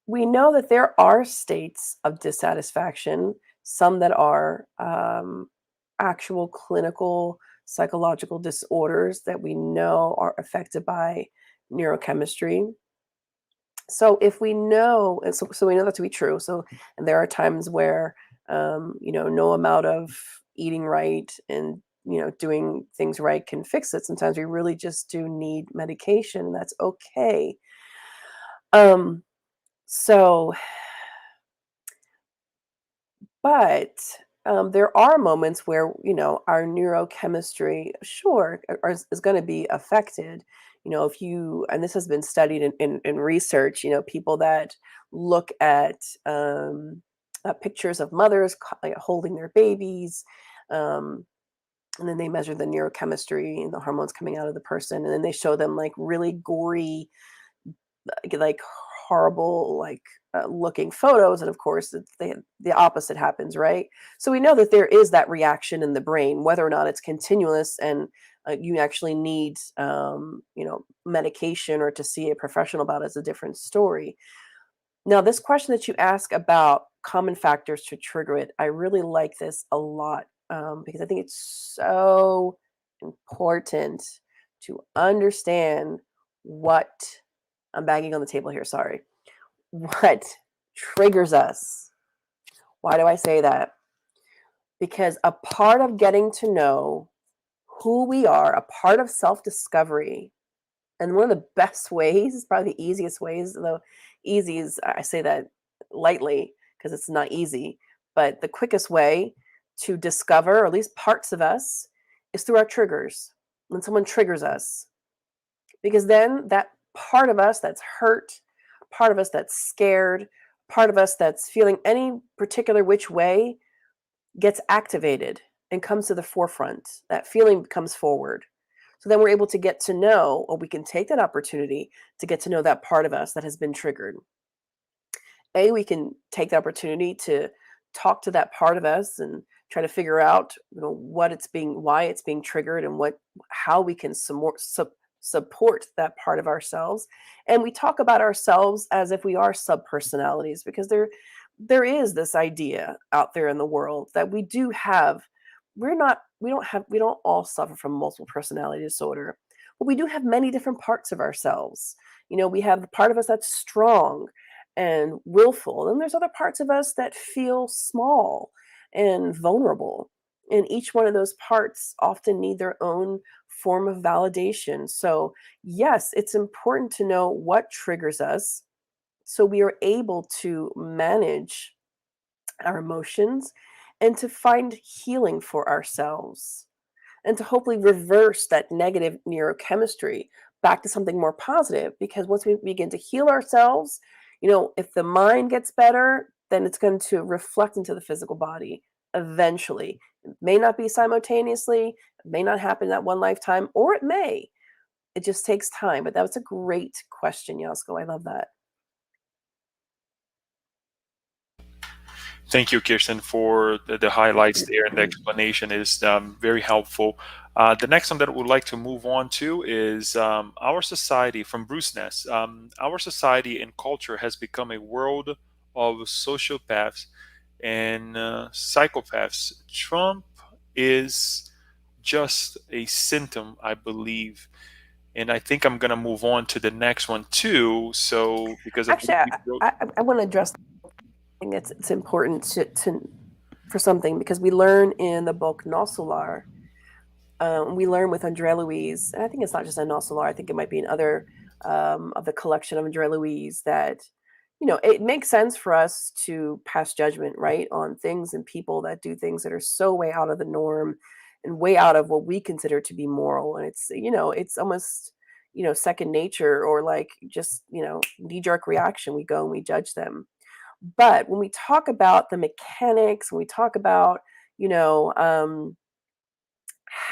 we know that there are states of dissatisfaction, some that are actual clinical psychological disorders that we know are affected by neurochemistry. So if we know, and so we know that to be true. So, and there are times where, no amount of eating right and doing things right can fix it. Sometimes we really just do need medication, and that's okay. So, but there are moments where, our neurochemistry, sure, is going to be affected. If you, and this has been studied in research, people that look at pictures of mothers holding their babies, and then they measure the neurochemistry and the hormones coming out of the person, and then they show them like really gory, like horrible, like looking photos, and of course the opposite happens, right? So we know that there is that reaction in the brain, whether or not it's continuous and you actually need medication or to see a professional about it is a different story. Now, this question that you ask about common factors to trigger it, I really like this a lot, because I think it's so important to understand what, I'm banging on the table here, sorry, what triggers us. Why do I say that? Because a part of getting to know who we are, a part of self-discovery, and one of the best ways, probably the easiest ways, though easy is, I say that lightly because it's not easy, but the quickest way to discover, or at least parts of us, is through our triggers. When someone triggers us, because then that part of us that's hurt, part of us that's scared, part of us that's feeling any particular which way gets activated and comes to the forefront. That feeling comes forward. So then we're able to get to know, or we can take that opportunity to get to know that part of us that has been triggered. We can take the opportunity to talk to that part of us and try to figure out, why it's being triggered, and how we can support that part of ourselves. And we talk about ourselves as if we are subpersonalities, because there is this idea out there in the world that we don't all suffer from multiple personality disorder, but we do have many different parts of ourselves. We have the part of us that's strong and willful, and there's other parts of us that feel small and vulnerable. And each one of those parts often need their own form of validation. So yes, it's important to know what triggers us so we are able to manage our emotions and to find healing for ourselves, and to hopefully reverse that negative neurochemistry back to something more positive. Because once we begin to heal ourselves, if the mind gets better, then it's going to reflect into the physical body eventually. It may not be simultaneously, it may not happen in that one lifetime, or it may. It just takes time. But that was a great question, Yasko. I love that. Thank you, Kirsten, for the highlights there, and the explanation is very helpful. The next one that I would like to move on to is our society, from Bruce Ness. Our society and culture has become a world of sociopaths and psychopaths. Trump is just a symptom, I believe. And I think I'm going to move on to the next one too. So, because of Actually, I want to address, I think it's important for something, because we learn in the book No Solar, we learn with Andrea Louise, and I think it's not just in No Solar, I think it might be in other of the collection of Andrea Louise, that it makes sense for us to pass judgment, right, on things and people that do things that are so way out of the norm and way out of what we consider to be moral. And it's almost second nature, or like just knee-jerk reaction. We go and we judge them. But when we talk about the mechanics, when we talk about,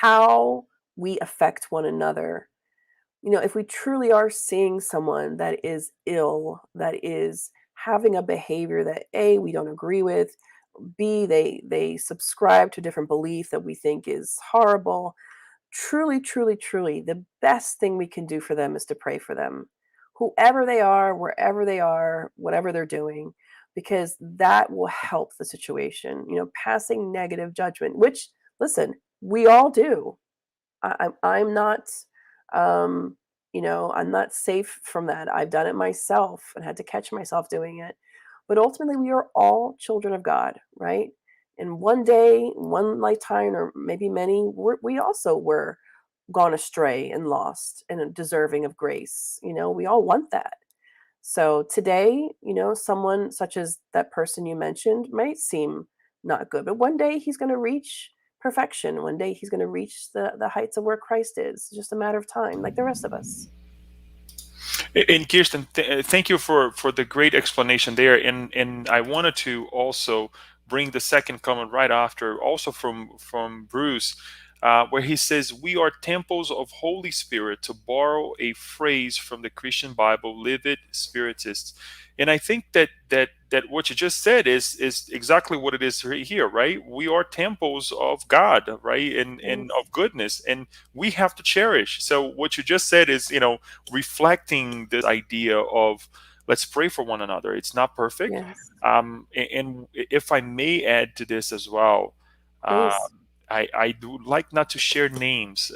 how we affect one another, if we truly are seeing someone that is ill, that is having a behavior that A, we don't agree with, B, they subscribe to a different belief that we think is horrible, truly, truly, truly, the best thing we can do for them is to pray for them, whoever they are, wherever they are, whatever they're doing, because that will help the situation. Passing negative judgment, which, listen, we all do. I'm not, I'm not safe from that. I've done it myself and had to catch myself doing it. But ultimately, we are all children of God, right? And one day, one lifetime, or maybe many, we also were gone astray and lost and deserving of grace. We all want that. So today, someone such as that person you mentioned might seem not good. But one day he's going to reach perfection. One day he's going to reach the heights of where Christ is. It's just a matter of time, like the rest of us. And Kirsten, thank you for the great explanation there. And I wanted to also bring the second comment right after, also from Bruce, where he says, "We are temples of Holy Spirit," to borrow a phrase from the Christian Bible, live it, Spiritists. And I think that what you just said is exactly what it is right here, right? We are temples of God, right, and of goodness, and we have to cherish. So what you just said is, reflecting this idea of let's pray for one another. It's not perfect. Yes, And if I may add to this as well, uh, please. I do like not to share names,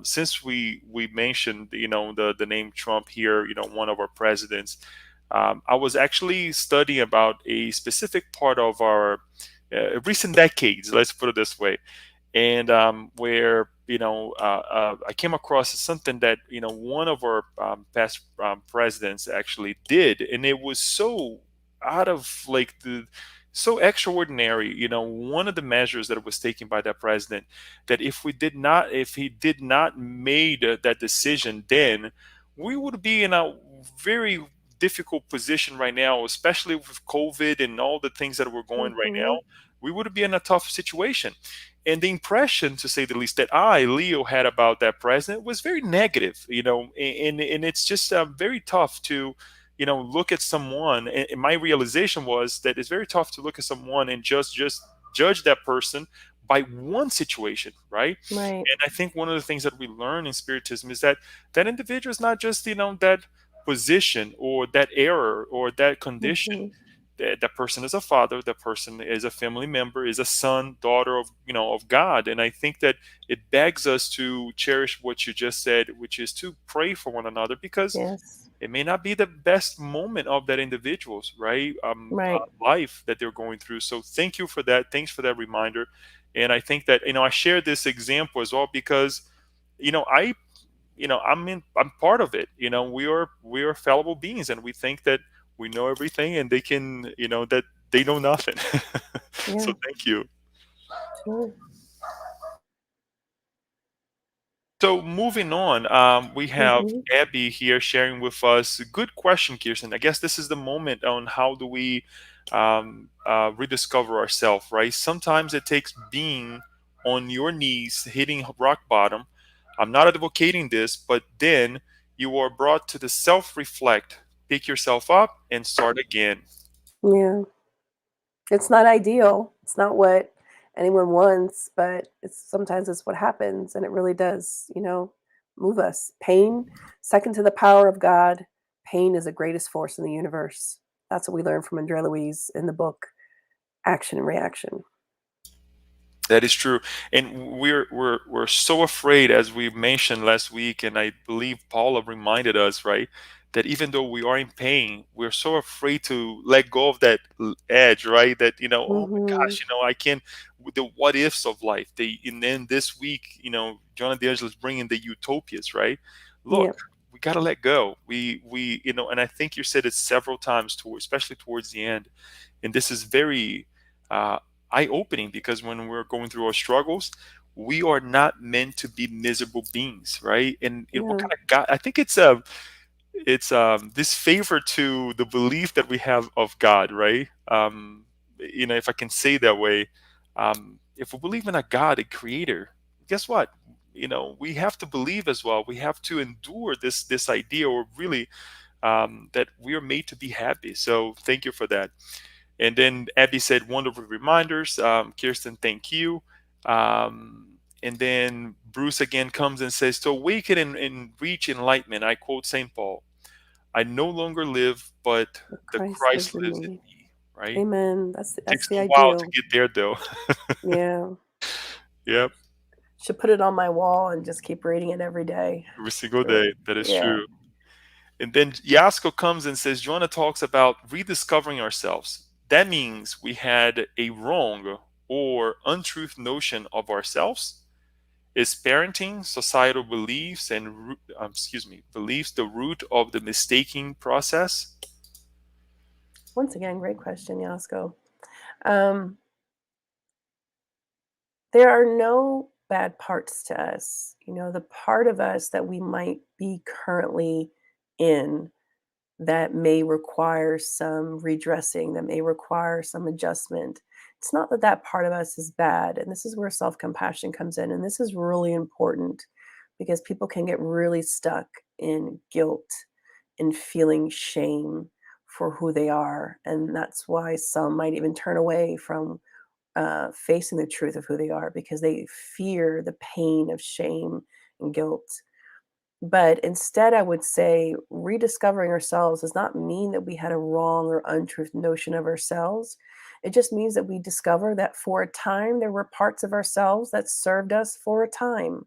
since we mentioned, the name Trump here, one of our presidents. I was actually studying about a specific part of our recent decades, let's put it this way, and where I came across something that one of our past presidents actually did, and it was so out of like the so extraordinary. One of the measures that was taken by that president, that if he did not made that decision, then we would be in a very difficult position right now, especially with COVID and all the things that we're going right Mm-hmm. now. We would be in a tough situation. And the impression, to say the least, that I, Leo, had about that president was very negative, and it's just very tough to, look at someone. And my realization was that it's very tough to look at someone and just judge that person by one situation, right? Right. And I think one of the things that we learn in Spiritism is that that individual is not just, that position or that error or that condition. Mm-hmm. That person is a father, that person is a family member, is a son, daughter of, of God. And I think that it begs us to cherish what you just said, which is to pray for one another, because Yes. it may not be the best moment of that individual's right Right. life that they're going through. So thank you for that. Thanks for that reminder. And I think that, I share this example as well because, I I'm part of it. We are fallible beings, and we think that we know everything, and they can, that they know nothing. So Yeah. thank you. Sure. So moving on, we have Mm-hmm. Abby here sharing with us. Good question, Kirsten. I guess this is the moment on how do we rediscover ourselves, right? Sometimes it takes being on your knees, hitting rock bottom. I'm not advocating this, but then you are brought to the self-reflect, pick yourself up, and start again. Yeah. It's not ideal. It's not what anyone wants, but it's what happens, and it really does, move us. Pain, second to the power of God, pain is the greatest force in the universe. That's what we learned from Andrea Louise in the book Action and Reaction. That is true, and we're so afraid, as we mentioned last week, and I believe Paula reminded us, right, that even though we are in pain, we're so afraid to let go of that edge, right? That oh my Mhm. gosh, I can't. The what ifs of life. And then this week, Joanna de Angelis bringing the utopias, right? Look, Yep. we gotta let go. We and I think you said it several times, especially towards the end, and this is very. Uh, eye-opening, because when we're going through our struggles, we are not meant to be miserable beings, right? And what Yeah. kind of God? I think it's this favor to the belief that we have of God, right? If I can say that way, if we believe in a God, a creator, guess what? We have to believe as well. We have to endure this idea, or really, that we are made to be happy. So thank you for that. And then Abby said, wonderful reminders. Kirsten, thank you. And then Bruce again comes and says, to awaken and reach enlightenment, I quote St. Paul, I no longer live, but the Christ Christ lives in lives in me. me, right? Amen. That's Takes the a while to ideal. get there, though. Yeah. Yep, Should put it on my wall and just keep reading it every day. every single Really. day. That is Yeah. true. And then Yasko comes and says, Joanna talks about rediscovering ourselves. That means we had a wrong or untruth notion of ourselves. Is parenting, societal beliefs, and beliefs the root of the mistaking process? Once again, great question, Yasko. Um, There are no bad parts to us. The part of us that we might be currently in that may require some redressing, that may require some adjustment. It's not that that part of us is bad. And this is where self compassion comes in. And this is really important because people can get really stuck in guilt and feeling shame for who they are. And that's why some might even turn away from facing the truth of who they are because they fear the pain of shame and guilt. But instead, I would say rediscovering ourselves does not mean that we had a wrong or untruth notion of ourselves. It just means that we discover that for a time there were parts of ourselves that served us for a time.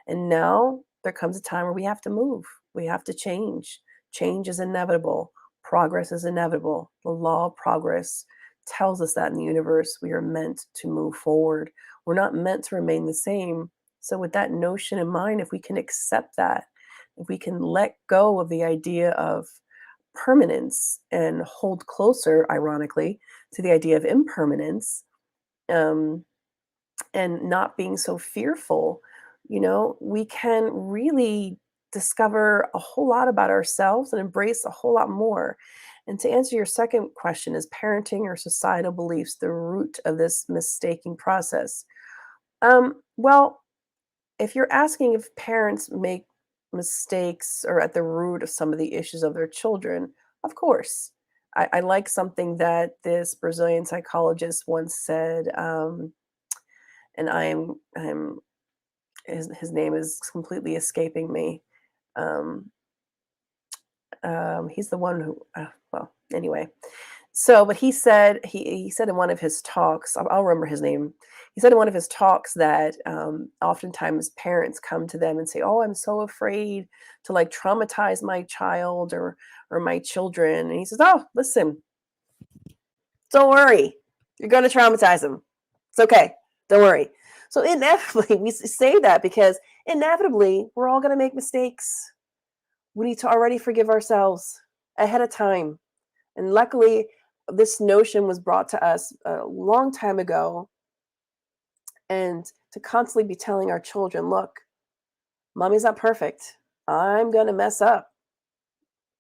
And now there comes a time where we have to move. We have to change. Change is inevitable. Progress is inevitable. The law of progress tells us that in the universe we are meant to move forward. We're not meant to remain the same. So, with that notion in mind, if we can accept that, if we can let go of the idea of permanence and hold closer, ironically, to the idea of impermanence, um, and not being so fearful, we can really discover a whole lot about ourselves and embrace a whole lot more. And to answer your second question, is parenting or societal beliefs the root of this mistaking process? Well, if you're asking if parents make mistakes or at the root of some of the issues of their children, of course. I like something that this Brazilian psychologist once said, and I'm his name is completely escaping me. Um, he's the one who, well, anyway. So, but he said he said in one of his talks, I'll remember his name. He said in one of his talks that oftentimes parents come to them and say, "Oh, I'm so afraid to like traumatize my child or my children." And he says, "Oh, listen, don't worry, you're going to traumatize them. It's okay, don't worry." So inevitably, we say that because inevitably we're all going to make mistakes. We need to already forgive ourselves ahead of time. And luckily, this notion was brought to us a long time ago. And to constantly be telling our children, look, mommy's not perfect. I'm going to mess up.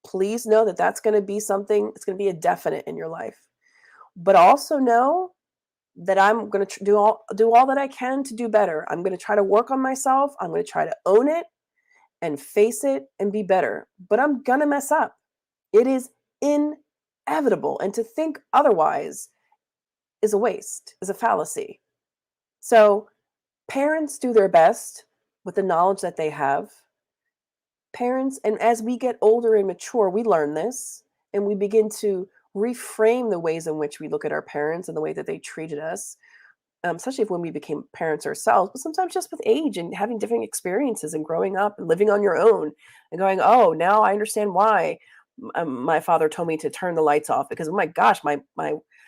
Please know that that's going to be something, it's going to be a definite in your life. But also know that I'm going to do all that I can to do better. I'm going to try to work on myself. I'm going to try to own it and face it and be better. But I'm going to mess up. It is inevitable. And to think otherwise is a waste, is a fallacy. So parents do their best with the knowledge that they have. Parents, and as we get older and mature, we learn this and we begin to reframe the ways in which we look at our parents and the way that they treated us, especially when we became parents ourselves, but sometimes just with age and having different experiences and growing up and living on your own and going, oh, now I understand why my father told me to turn the lights off because, oh my gosh, my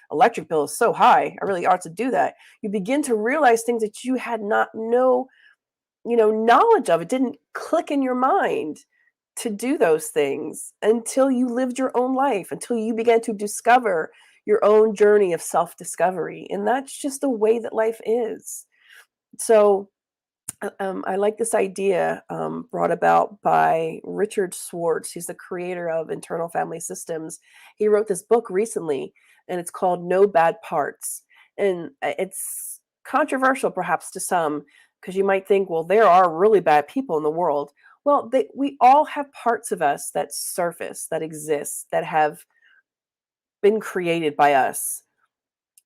electric bill is so high. I really ought to do that. You begin to realize things that you had not knowledge of. It didn't click in your mind to do those things until you lived your own life, until you began to discover your own journey of self-discovery. And that's just the way that life is. So I like this idea brought about by Richard Schwartz. He's the creator of Internal Family Systems. He wrote this book recently, and it's called No Bad Parts. And it's controversial perhaps to some, because you might think, well, there are really bad people in the world. Well, we all have parts of us that surface, that exist, that have been created by us.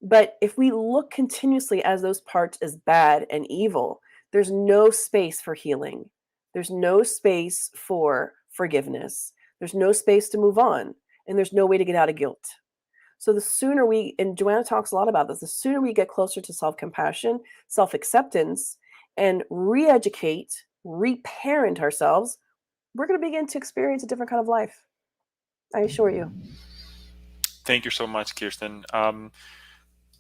But if we look continuously as those parts as bad and evil, there's no space for healing. There's no space for forgiveness. There's no space to move on. And there's no way to get out of guilt. So the sooner and Joanna talks a lot about this, the sooner we get closer to self-compassion, self-acceptance, and re-educate, reparent ourselves, we're going to begin to experience a different kind of life. I assure you. Thank you so much, Kirsten.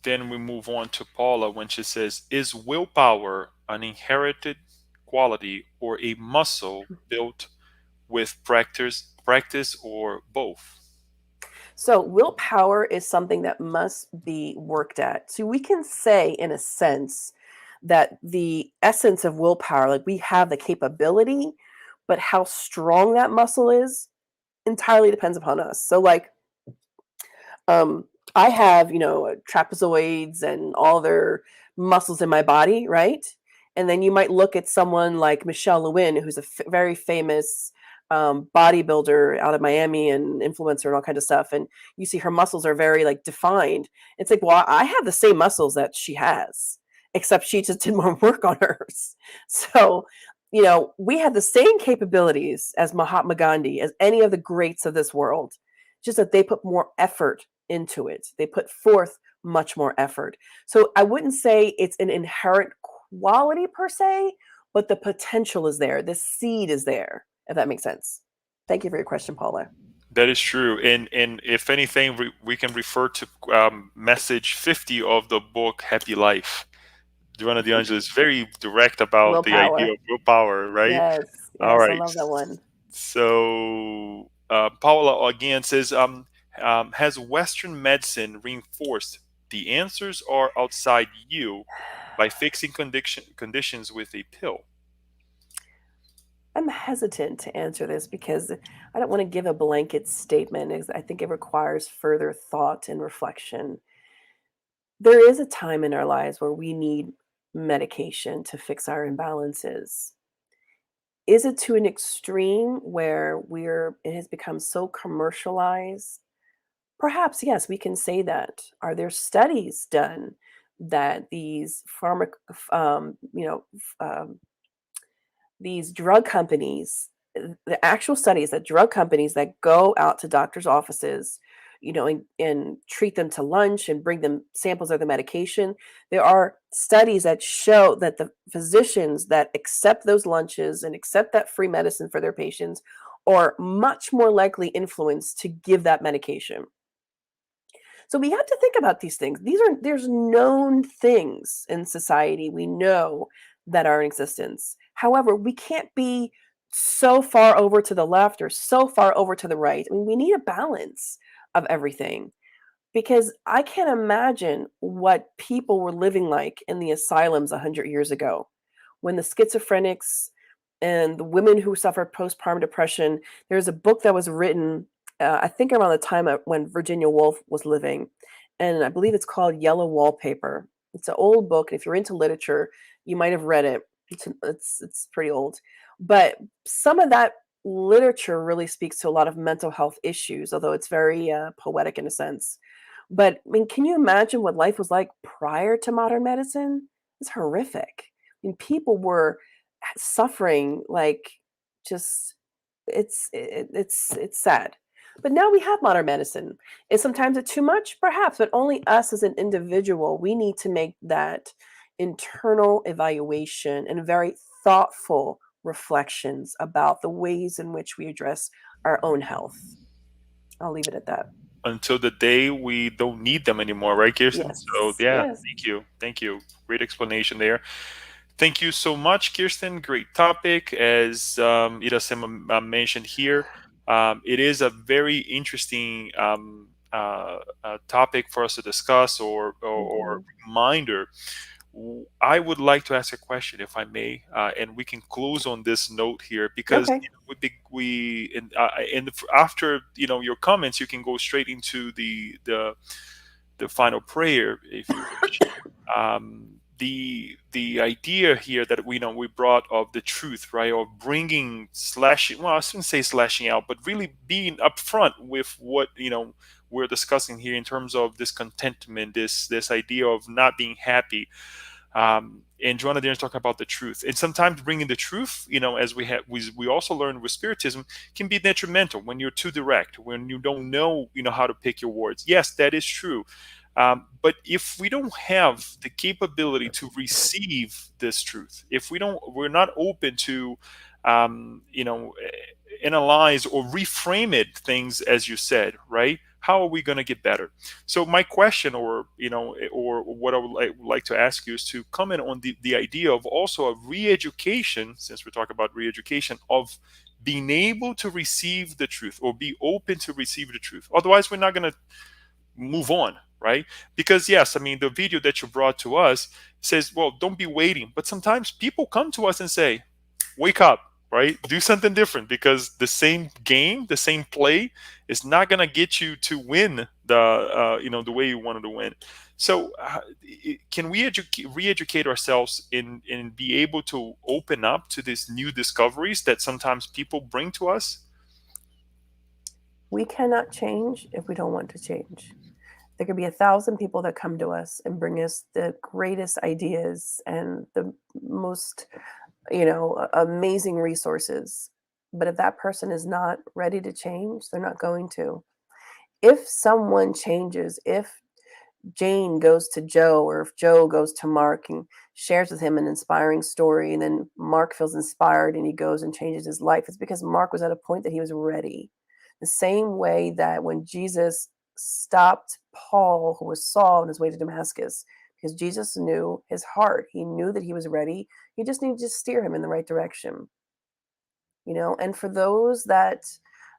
Then we move on to Paula when she says, is willpower an inherited quality or a muscle built with practice or both? So willpower is something that must be worked at. So we can say, in a sense, that the essence of willpower, like we have the capability, but how strong that muscle is entirely depends upon us. So like, I have, trapezoids and all their muscles in my body, right? And then you might look at someone like Michelle Lewin, who's a very famous bodybuilder out of Miami and influencer and all kinds of stuff. And you see her muscles are very like defined. It's like, well, I have the same muscles that she has, except she just did more work on hers. So, we have the same capabilities as Mahatma Gandhi, as any of the greats of this world, just that they put more effort into it. They put forth much more effort. So I wouldn't say it's an inherent quality per se, but the potential is there. The seed is there, if that makes sense. Thank you for your question, Paula. That is true. And if anything, we can refer to message 50 of the book Happy Life. Joanna de Angelis is very direct about the idea of willpower, right? Yes, All right. I love that one. So Paula again says, has Western medicine reinforced the answers are outside you by fixing conditions with a pill? I'm hesitant to answer this because I don't want to give a blanket statement. I think it requires further thought and reflection. There is a time in our lives where we need medication to fix our imbalances. Is it to an extreme where it has become so commercialized? Perhaps, yes, we can say that. Are there studies done that these these drug companies, the actual studies that drug companies that go out to doctors' offices, and treat them to lunch and bring them samples of the medication? There are studies that show that the physicians that accept those lunches and accept that free medicine for their patients are much more likely influenced to give that medication. So we have to think about these things. There's known things in society we know that are in existence. However, we can't be so far over to the left or so far over to the right. I mean, we need a balance of everything, because I can't imagine what people were living like in the asylums 100 years ago when the schizophrenics and the women who suffered postpartum depression. There's a book that was written, I think around the time when Virginia Woolf was living, and I believe it's called Yellow Wallpaper. It's an old book, and if you're into literature, you might have read it. It's pretty old, but some of that literature really speaks to a lot of mental health issues, although it's very poetic in a sense. But I mean, can you imagine what life was like prior to modern medicine? It's horrific. I mean, people were suffering like just it's sad. But now we have modern medicine. Is sometimes it too much? Perhaps, but only us as an individual. We need to make that internal evaluation and very thoughtful reflections about the ways in which we address our own health. I'll leave it at that. Until the day we don't need them anymore, right, Kirsten? Yes. So yeah, Yes. Thank you. Great explanation there. Thank you so much, Kirsten. Great topic. As Ida mentioned here, it is a very interesting topic for us to discuss or reminder. I would like to ask a question, if I may, and we can close on this note here, because Okay. after your comments, you can go straight into the final prayer, if you wish. The idea here that we brought of the truth, right, or bringing slashing. Well, I shouldn't say slashing out, but really being upfront with what we're discussing here in terms of discontentment, this idea of not being happy. And Joanna de Angelis talking about the truth, and sometimes bringing the truth, as we also learned with Spiritism, can be detrimental when you're too direct, when you don't know, how to pick your words. Yes, that is true. But if we don't have the capability to receive this truth, if we're not open to, analyze or reframe things, as you said, right? How are we going to get better? So my question, or what I would like to ask you, is to comment on the idea of also a re-education, since we're talking about re-education, of being able to receive the truth or be open to receive the truth. Otherwise, we're not going to move on, right? Because yes, I mean, the video that you brought to us says, well, don't be waiting. But sometimes people come to us and say, wake up, right? Do something different, because the same game, the same play is not going to get you to win the way you wanted to win. So can we re-educate ourselves in be able to open up to these new discoveries that sometimes people bring to us? We cannot change if we don't want to change. There could be 1,000 people that come to us and bring us the greatest ideas and the most, amazing resources. But if that person is not ready to change, they're not going to. If someone changes, if Jane goes to Joe, or if Joe goes to Mark and shares with him an inspiring story, and then Mark feels inspired and he goes and changes his life, it's because Mark was at a point that he was ready. The same way that when Jesus stopped Paul, who was Saul, on his way to Damascus, because Jesus knew his heart. He knew that he was ready. He just needed to steer him in the right direction. And for those that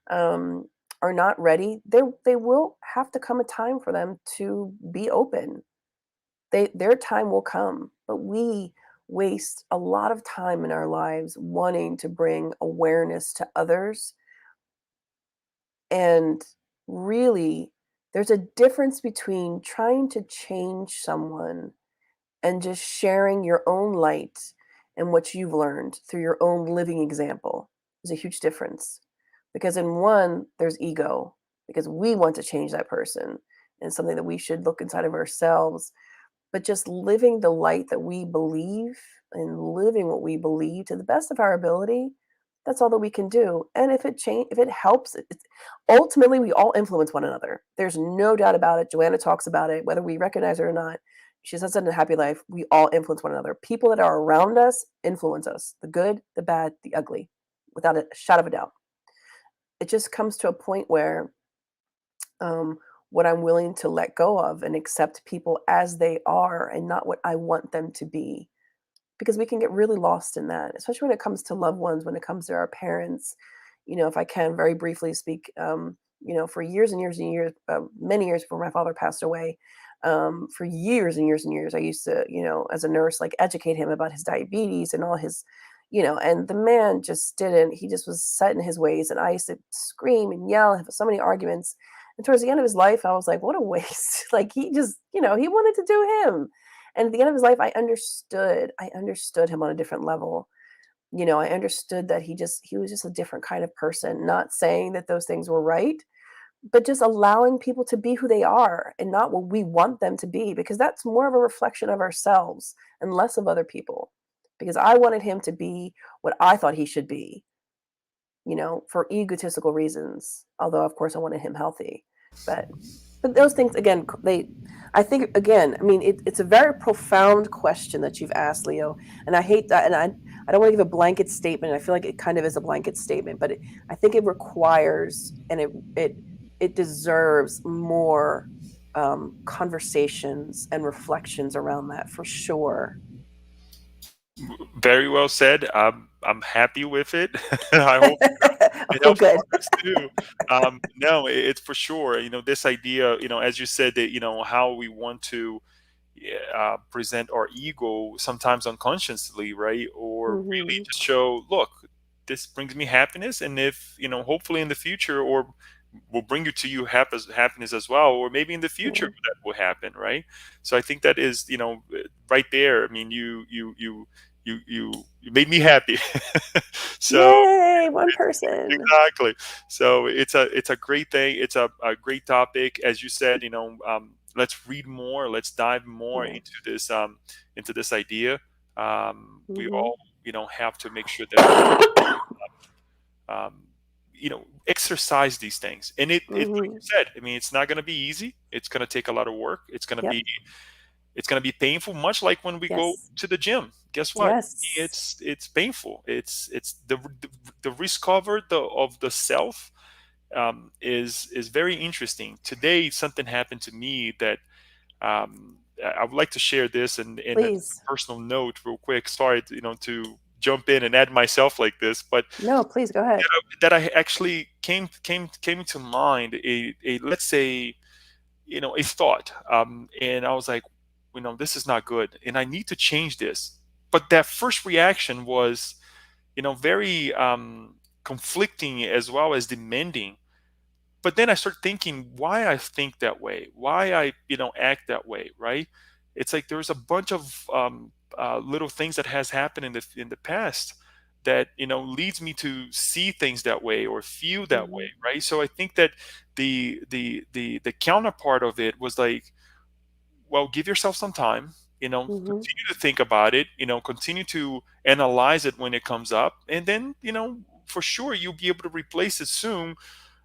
are not ready, they will have to come a time for them to be open. Their time will come, but we waste a lot of time in our lives wanting to bring awareness to others. And really, there's a difference between trying to change someone and just sharing your own light and what you've learned through your own living example. There's a huge difference. Because in one, there's ego, because we want to change that person, and something that we should look inside of ourselves. But just living the light that we believe and living what we believe to the best of our ability, that's all that we can do. And if it helps, ultimately we all influence one another. There's no doubt about it. Joanna talks about it, whether we recognize it or not. She says that in A Happy Life, we all influence one another. People that are around us influence us, the good, the bad, the ugly, without a shadow of a doubt. It just comes to a point where what I'm willing to let go of and accept people as they are and not what I want them to be. Because we can get really lost in that, especially when it comes to loved ones, when it comes to our parents. If I can very briefly speak, for years and years and years, many years before my father passed away, for years and years and years, I used to, as a nurse, like educate him about his diabetes and all his, and the man just didn't, he just was set in his ways. And I used to scream and yell, have so many arguments. And towards the end of his life, I was like, what a waste. Like he just, he wanted to do him. And at the end of his life, I understood him on a different level. I understood that he was just a different kind of person, not saying that those things were right, but just allowing people to be who they are and not what we want them to be, because that's more of a reflection of ourselves and less of other people. Because I wanted him to be what I thought he should be, for egotistical reasons. Although, of course, I wanted him healthy. But those things, again, I think, again, I mean, it's a very profound question that you've asked, Leo. And I hate that. And I don't want to give a blanket statement. I feel like it kind of is a blanket statement, but I think it requires, and it deserves more conversations and reflections around that, for sure. Very well said. I'm happy with it. I hope it helps good. others too. No, it's for sure. This idea, as you said, that how we want to present our ego, sometimes unconsciously, right? Or really just show, look, this brings me happiness, and if hopefully in the future, or will bring you happiness as well, or maybe in the future that will happen, right? So I think that is right there. I mean, you made me happy. So yay, one person. Exactly. So it's a great thing. It's a great topic, as you said. Let's read more. Let's dive more into this idea. We all have to make sure that exercise these things. And it like you said, I mean, it's not going to be easy. It's going to take a lot of work. It's going to be painful, much like when we go to the gym. Guess what? Yes. It's painful. It's the discover of the self is very interesting. Today, something happened to me that I would like to share this in a personal note, real quick. Sorry, to jump in and add myself like this, but no, please go ahead. That I actually came to mind. Let's say, a thought, and I was like, this is not good, and I need to change this. But that first reaction was, very conflicting as well as demanding. But then I start thinking why I think that way, why I act that way, right? It's like there's a bunch of little things that has happened in the past that leads me to see things that way or feel that way, Mhm. right? So I think that the counterpart of it was like, well, give yourself some time, Mhm. continue to think about it, continue to analyze it when it comes up, and then for sure you'll be able to replace it soon,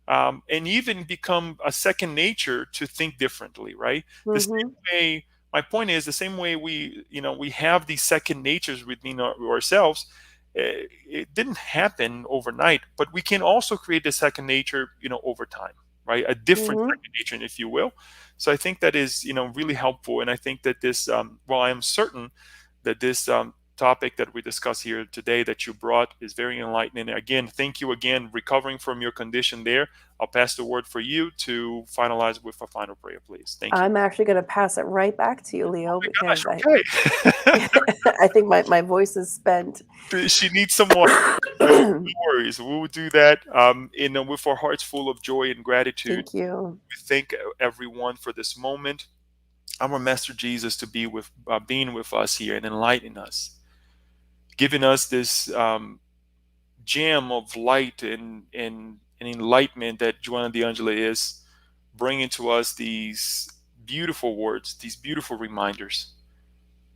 and even become a second nature to think differently, right? The same Mhm. way, my point is, the same way we have these second natures within ourselves. It didn't happen overnight, but we can also create the second nature, over time, right? A different Mhm. second nature, if you will. So I think that is, really helpful, and I think that this, well, I am certain that this topic that we discuss here today that you brought is very enlightening. Again, thank you again. Recovering from your condition there, I'll pass the word for you to finalize with a final prayer, please. Thank you. I'm actually going to pass it right back to you, Oh Leo, my gosh, because okay. I think my voice is spent. She needs some more. No worries. We will do that. With our hearts full of joy and gratitude, Thank you. we thank everyone for this moment. Our Master Jesus to being with us here and enlightening us, giving us this gem of light and enlightenment that Joanna de Angelis is, bringing to us these beautiful words, these beautiful reminders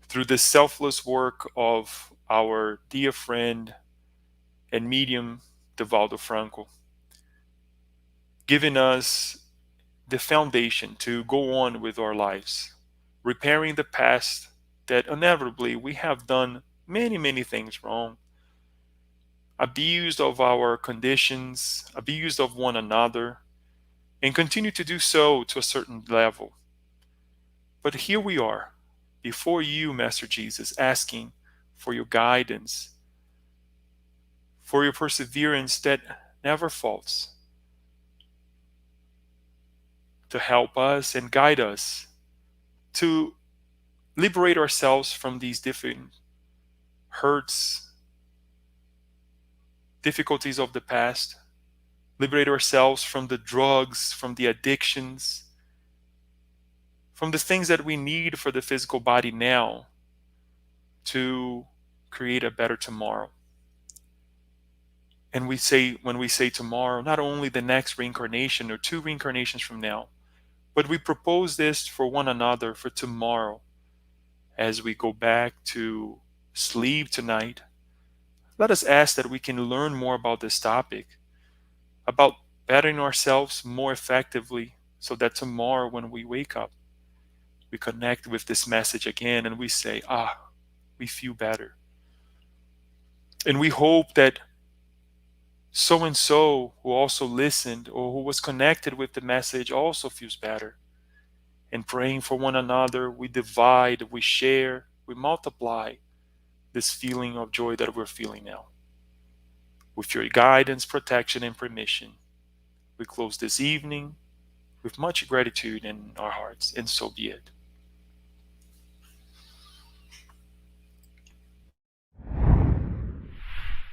through the selfless work of our dear friend and medium Divaldo Franco, giving us the foundation to go on with our lives, repairing the past that inevitably we have done many, many things wrong, abused of our conditions, abused of one another, and continue to do so to a certain level. But here we are, before you, Master Jesus, asking for your guidance, for your perseverance that never faults, to help us and guide us to liberate ourselves from these different hurts, difficulties of the past, liberate ourselves from the drugs, from the addictions, from the things that we need for the physical body now to create a better tomorrow. And when we say tomorrow, not only the next reincarnation or two reincarnations from now, but we propose this for one another for tomorrow as we go back to sleep tonight. Let us ask that we can learn more about this topic, about bettering ourselves more effectively, so that tomorrow when we wake up, we connect with this message again and we say, we feel better. And we hope that so and so who also listened or who was connected with the message also feels better. And praying for one another, we divide, we share, we multiply this feeling of joy that we're feeling now. With your guidance, protection, and permission, we close this evening with much gratitude in our hearts, and so be it.